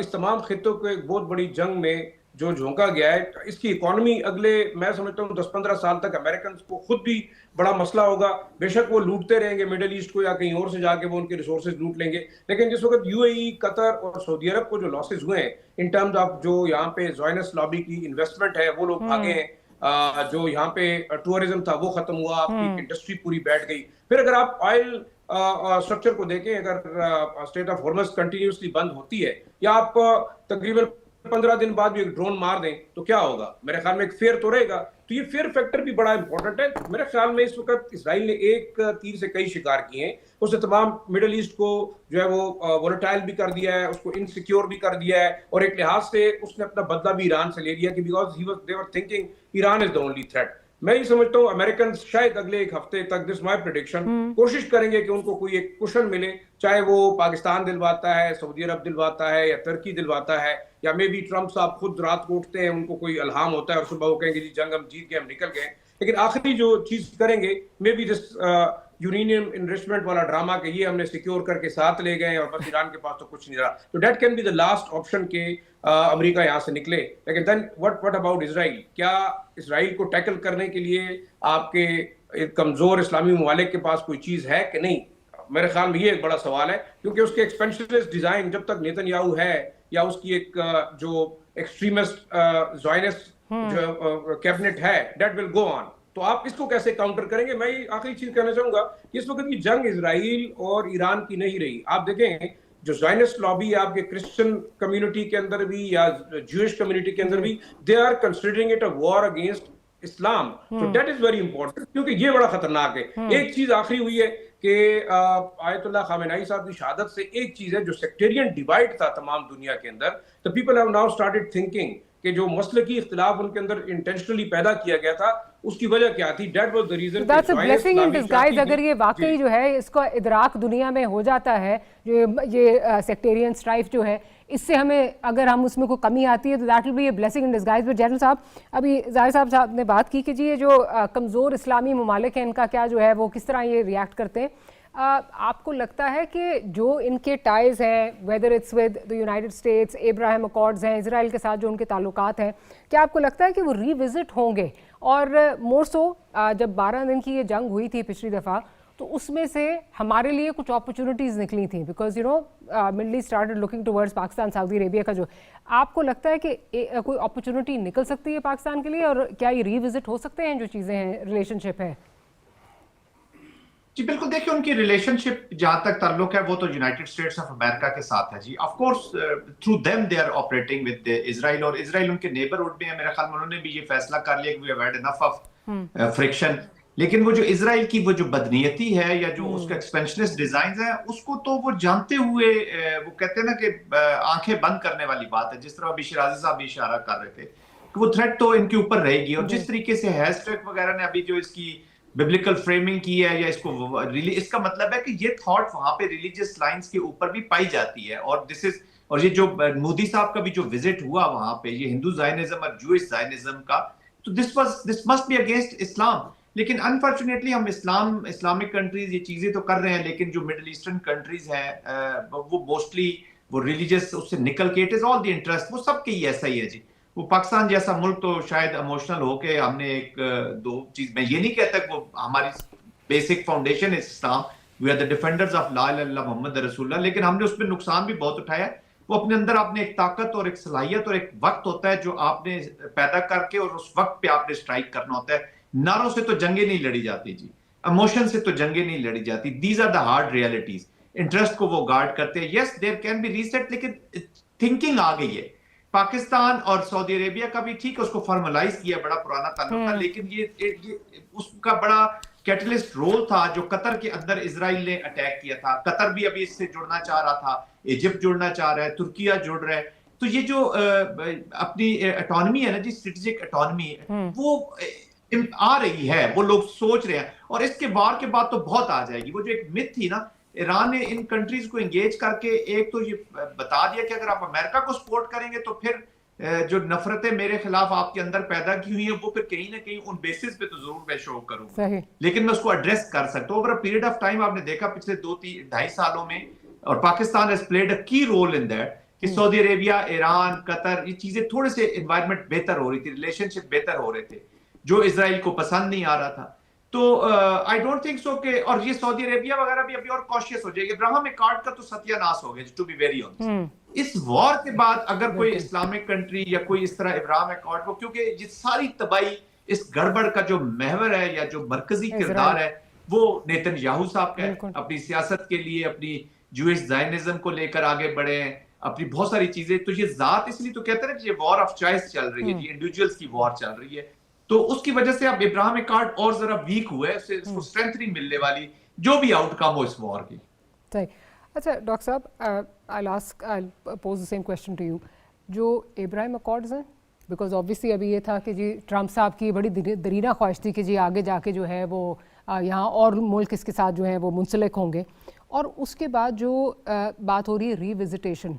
इस तमाम खित्तों को एक बहुत बड़ी जंग में जो झोंका गया है, इसकी इकोनॉमी अगले मैं समझता हूँ 10-15 साल तक अमेरिकन को खुद भी बड़ा मसला होगा। बेशक वो लूटते रहेंगे मिडिल ईस्ट को या कहीं और से जाके वो उनके रिसोर्सेज लूट लेंगे, लेकिन जिस वक्त यूएई, कतर और सऊदी अरब को जो लॉसेज हुए हैं इन टर्म्स ऑफ जो यहाँ पे ज़ायनिस्ट लॉबी की इन्वेस्टमेंट है, वो लोग भागे हैं, जो यहाँ पे टूरिज्म था वो खत्म हुआ, आपकी इंडस्ट्री पूरी बैठ गई। फिर अगर आप ऑयल स्ट्रक्चर को देखें, अगर स्ट्रेट ऑफ हॉर्मज़ कंटिन्यूसली बंद होती है या आप तकरीबन 15 दिन बाद भी एक ड्रोन मार दें तो क्या होगा? मेरे ख्याल में एक फेयर तो रहेगा। तो ये फेयर फैक्टर भी बड़ा इंपॉर्टेंट है। मेरे ख्याल में इस वक्त इसराइल ने एक तीर से कई शिकार किए हैं। उसने तमाम मिडिल ईस्ट को जो है वो वोलेटाइल भी कर दिया है, उसको इनसिक्योर भी कर दिया है, और एक लिहाज से उसने अपना बदला भी ईरान से ले लिया कि because they were thinking Iran is the only threat. मैं ये समझता हूँ अमेरिकन शायद अगले एक हफ्ते तक, दिस माय प्रेडिक्शन, कोशिश करेंगे कि उनको कोई एक कुशन मिले, चाहे वो पाकिस्तान दिलवाता है, सऊदी अरब दिलवाता है या तुर्की दिलवाता है, या मे बी ट्रंप साहब खुद रात को उठते हैं, उनको कोई इल्हाम होता है और सुबह वो कहेंगे जी जंग हम जीत गए, हम निकल गए। लेकिन आखिरी जो चीज करेंगे may be this uranium enrichment वाला ड्रामा कि ये हमने सिक्योर करके साथ ले गए और बस ईरान के पास तो कुछ नहीं रहा। तो that can be the last option के अमेरिका यहाँ से निकले। लेकिन देन व्हाट अबाउट इजराइल? क्या इजराइल को टैकल करने के लिए आपके कमजोर इस्लामी ममालिक के पास कोई चीज है कि नहीं? मेरे ख्याल में ये एक बड़ा सवाल है, क्योंकि उसके एक्सपेंशनिस्ट डिजाइन जब तक नेतन्याहू है या उसकी एक जो एक्सट्रीमिस्ट ज़ायनिस्ट जो कैबिनेट है, दैट विल गो ऑन। तो आप इसको कैसे काउंटर करेंगे? मैं आखिरी चीज कहना चाहूंगा कि इस वक्त की जंग इजराइल और ईरान की नहीं रही। आप देखें जो ज़ायनिस्ट लॉबी है आपके क्रिश्चियन कम्युनिटी के अंदर भी या ज्यूइश कम्युनिटी के अंदर भी, they are considering it a war against Islam. तो दैट इज वेरी इंपॉर्टेंट, क्योंकि ये बड़ा खतरनाक है। एक चीज आखिरी हुई है कि आयतुल्लाह खामेनी साहब की शहादत से एक चीज है, जो सेक्टेरियन डिवाइड था तमाम दुनिया के अंदर, तो people have now started thinking कि जो मसलकी इख्तिलाफ उनके अंदर इंटेंशनली पैदा किया गया था, उसकी वजह क्या थी? That was the reason. That's a blessing in disguise. अगर ये वाकई जो है इसका इदराक दुनिया में हो जाता है, जो ये सेक्टेरियन स्ट्राइफ जो है, इससे हमें अगर हम उसमें कोई कमी आती है तो that will be a blessing in disguise. But general साहब, अभी जाहिर साहब ने बात की कि जी ये जो कमज़ोर इस्लामी ममालिक हैं, इनका क्या जो है वो किस तरह ये रिएक्ट करते हैं। आपको लगता है कि जो इनके टाइज हैं, whether it's with the United states, Abraham accords हैं, इजराइल के साथ जो उनके ताल्लुकात हैं, क्या आपको लगता है कि वो रीविजिट होंगे? और मोर सो जब 12 दिन की ये जंग हुई थी पिछली दफ़ा, तो उसमें से हमारे लिए कुछ अपॉर्चुनिटीज़ निकली थी, because you know middle east started looking towards Pakistan, Saudi Arabia का जो, आपको लगता है कि कोई अपॉर्चुनिटी निकल सकती है पाकिस्तान के लिए? और क्या ये रीविजिट हो सकते हैं जो चीज़ें हैं, रिलेशनशिप है? जी बिल्कुल, देखिए उनकी रिलेशनशिप जहां तक ताल्लुक है वो तो यूनाइटेड स्टेट्स ऑफ अमेरिका के साथ है जी। Of course through them they are operating with Israel, और इजराइल उनके नेबरहुड में है। मेरे ख्याल में उन्होंने भी ये फैसला कर लिया कि we have had enough of friction. लेकिन वो जो इजराइल की वो जो बदनीयती है या जो उसका एक्सपेंशनिस्ट डिजाइन है, उसको तो वो जानते हुए वो कहते हैं ना कि आंखें बंद करने वाली बात है। जिस तरह अभी शिराजी साहब भी इशारा कर रहे थे कि वो थ्रेट तो इनके ऊपर रहेगी, और जिस तरीके से हैशटैग वगैरह ने अभी जो इसकी बिब्लिकल फ्रेमिंग की है या इसको इसका मतलब है कि ये थॉट वहां पे रिलीजियस लाइंस के ऊपर भी पाई जाती है। और दिस इज, और ये जो मोदी साहब का भी जो विजिट हुआ वहां पे, ये हिंदू जायनिज्म और जूइश जायनिज्म का, तो दिस मस्ट बी अगेंस्ट इस्लाम। लेकिन अनफॉर्चुनेटली हम इस्लामिक कंट्रीज ये चीजें तो कर रहे हैं, लेकिन जो मिडिल ईस्टर्न कंट्रीज हैं वो मोस्टली वो रिलीजियस उससे निकल के, it is all the interest, वो सबके ही ऐसा ही है जी। वो पाकिस्तान जैसा मुल्क तो शायद इमोशनल होके हमने एक दो चीज, मैं ये नहीं कहता कि वो हमारी बेसिक फाउंडेशन है इस्लाम, we are the defenders of ला इलाहा इल्लल्लाह मुहम्मद रसूलुल्लाह, लेकिन हमने उस पर नुकसान भी बहुत उठाया। वो अपने अंदर आपने एक ताकत और एक सलाहियत और एक वक्त होता है जो आपने पैदा करके और उस वक्त पे आपने स्ट्राइक करना होता है। नारों से तो जंगें नहीं लड़ी जाती जी, इमोशन से तो जंगें नहीं लड़ी जाती। These are the hard realities. Interest को वो गार्ड करते हैं। Yes there can be reset, लेकिन थिंकिंग आ गई है। पाकिस्तान और सऊदी अरेबिया का भी ठीक है, उसको फॉर्मलाइज किया, बड़ा पुराना ताल्लुक था, लेकिन ये उसका बड़ा कैटलिस्ट रोल था जो कतर के अंदर इजराइल ने अटैक किया था। कतर भी अभी इससे जुड़ना चाह रहा था, इजिप्ट जुड़ना चाह रहा है, तुर्किया जुड़ रहा है। तो ये जो अपनी ऑटोनॉमी है ना जी, स्ट्रेटेजिक ऑटोनॉमी, वो आ रही है, वो लोग सोच रहे हैं, और इसके बार के बाद तो बहुत आ जाएगी। वो जो एक मिथ थी ना, ईरान ने इन कंट्रीज को एंगेज करके एक तो ये बता दिया कि अगर आप अमेरिका को सपोर्ट करेंगे तो फिर जो नफरतें मेरे खिलाफ आपके अंदर पैदा की हुई है वो फिर कहीं ना कहीं उन बेसिस पे तो जरूर मैं शो करूंगा, लेकिन मैं उसको एड्रेस कर सकता हूँ। Over a period of time आपने देखा पिछले 2-2.5 सालों में, और पाकिस्तान हैज प्लेड अ की रोल इन दैट, कि सऊदी अरेबिया, ईरान, कतर, ये चीजें थोड़े से एनवायरनमेंट बेहतर हो रही थी, रिलेशनशिप बेहतर हो रहे थे, जो इजराइल को पसंद नहीं आ रहा था। तो आई डोंट थिंक सो कि, और ये सऊदी अरेबिया वगैरह भी अभी और कॉशियस हो जाएगी। इब्राहिम अकॉर्ड का तो सत्यानाश हो गया, टू बी वेरी ऑनेस्ट। इस वॉर के बाद अगर कोई इस्लामिक कंट्री या कोई इस तरह इब्राहिम अकॉर्ड को, क्योंकि ये सारी तबाही, इस गड़बड़ का जो महवर है या जो मरकजी किरदार है वो नेतन्याहू साहब का है। अपनी सियासत के लिए, अपनी जूइश ज़ायनिज्म को लेकर आगे बढ़े हैं, अपनी बहुत सारी चीजें। तो ये जात, इसलिए तो कहते हैं कि ये वॉर ऑफ चॉइस चल रही है, ये इंडिविजुअल्स की वॉर चल रही है। तो उसकी वजह से अब इब्राहिम अकॉर्ड और जरा वीक हुआ है, उसको स्ट्रेंथ नहीं मिलने वाली, जो भी आउटकम हो इस वॉर की। सही। अच्छा डॉक्टर साहब, I'll pose the same question to you. जो इब्राहिम अकॉर्ड्स हैं, बिकॉज ऑब्वियसली अभी ये था कि जी ट्रम्प साहब की बड़ी दरीना ख्वाहिश थी कि जी आगे जाके जो है वो यहाँ और मुल्क इसके साथ जो है वो मुंसलिक होंगे, और उसके बाद जो बात हो रही है रीविजिटेशन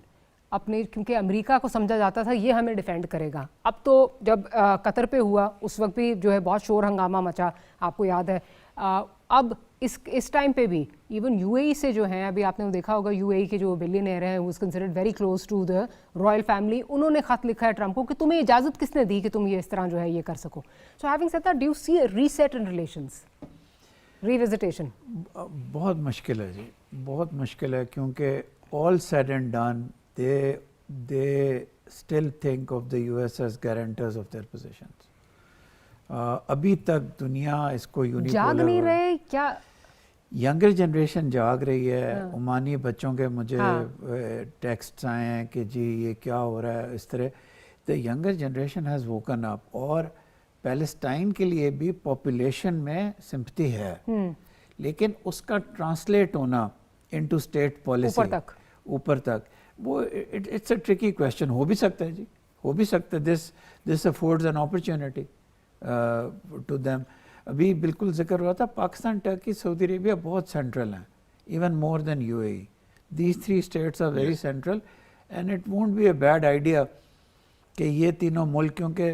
अपने, क्योंकि अमेरिका को समझा जाता था ये हमें डिफेंड करेगा। अब तो जब कतर पे हुआ उस वक्त भी जो है बहुत शोर हंगामा मचा, आपको याद है। अब इस टाइम पे भी इवन यूएई से जो है, अभी आपने देखा होगा यूएई के जो बिलियनियर हैं, वो considered very close to the royal family, उन्होंने खत लिखा है ट्रम्प को कि तुम्हें इजाज़त किसने दी कि तुम ये इस तरह जो है ये कर सको। So having said that, do you see a reset in relations, revisitation? बहुत मुश्किल है जी, बहुत मुश्किल है, क्योंकि all said and done they still think of the US as guarantors of their positions. अभी तक दुनिया इसको यूनिपोलर जाग नहीं रहे क्या? यंगर जनरेशन जाग रही है। ओमानी बच्चों के मुझे टेक्स्ट्स आए हैं कि जी ये क्या हो रहा है, इस तरह। The younger generation has woken up, और पैलेस्टाइन के लिए भी पॉपुलेशन में सिंपैथी है, लेकिन उसका ट्रांसलेट होना इनटू स्टेट पॉलिसी ऊपर तक वो इट्स अ ट्रिकी क्वेश्चन। हो भी सकता है जी, हो भी सकता है। This affords an opportunity to them. अभी बिल्कुल जिक्र हुआ था, पाकिस्तान, टर्की, सऊदी अरेबिया बहुत सेंट्रल हैं, even more than UAE. These 3 states are very central, and it won't be a bad idea कि ये तीनों मुल्क, क्योंकि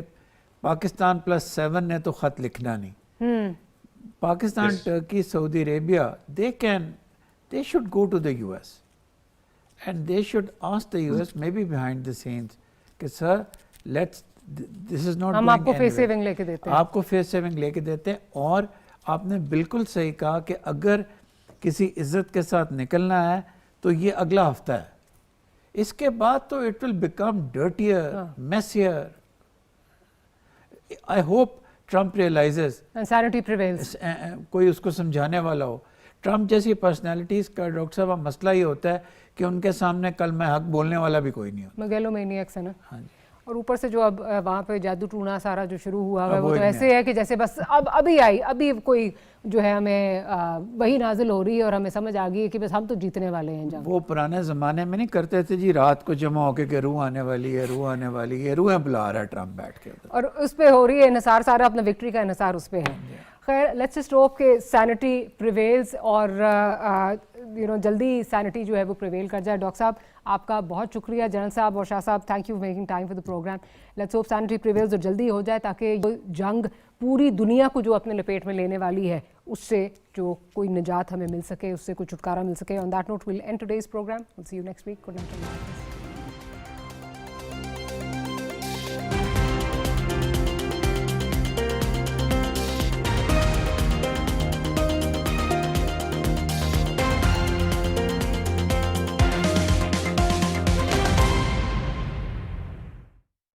पाकिस्तान +7 ने तो ख़त लिखना नहीं। Pakistan, Turkey, Saudi Arabia, they should go to the US. And they should ask the US, maybe behind the scenes, कि सर this is not हम आपको फेस सेविंग लेके देते हैं, आपको फेस सेविंग लेके देते हैं। और आपने बिल्कुल सही कहा कि अगर किसी इज्जत के साथ निकलना है तो ये अगला हफ्ता है, इसके बाद तो it will become dirtier, messier. I hope Trump realises, sanity prevails, कोई उसको समझाने वाला हो। ट्रम्प जैसी पर्सनालिटीज का डॉक्टर साहब मसला ही होता है कि उनके सामने कल मैं हक बोलने वाला भी कोई नहीं होता। मेगैलोमैनियक्स है ना। हाँ जी। और ऊपर से जो अब वहाँ पे जादू टूना सारा जो शुरू हुआ है वो तो ऐसे है कि जैसे बस अब अभी कोई जो है हमें वही नाजिल हो रही है और हमें समझ आ गई है कि बस हम तो जीतने वाले हैं जंग। वो पुराने ज़माने में नहीं करते थे जी, रात को जमा होके कि रूह आने वाली है, रूह आने वाली है, रूहें बुला रहा है ट्रम्प बैठ के, और उस पर हो रही है इन्हिसार, सारा अपना विक्ट्री का इन्हिसार उस पर है। खैर, लेट्स जस्ट होप कि सैनिटी प्रिवेल्स और जल्दी सैनिटी जो है वो प्रिवेल कर जाए। डॉक्टर साहब आपका बहुत शुक्रिया, जनरल साहब और शाह साहब, thank you for making time for the programme. Let's hope sanity prevails और जल्दी हो जाए, ताकि जंग पूरी दुनिया को जो अपने लपेट में लेने वाली है उससे जो कोई निजात हमें मिल सके, उससे कोई छुटकारा मिल सके। On that note will end today's programme. Will see you next week. Good night.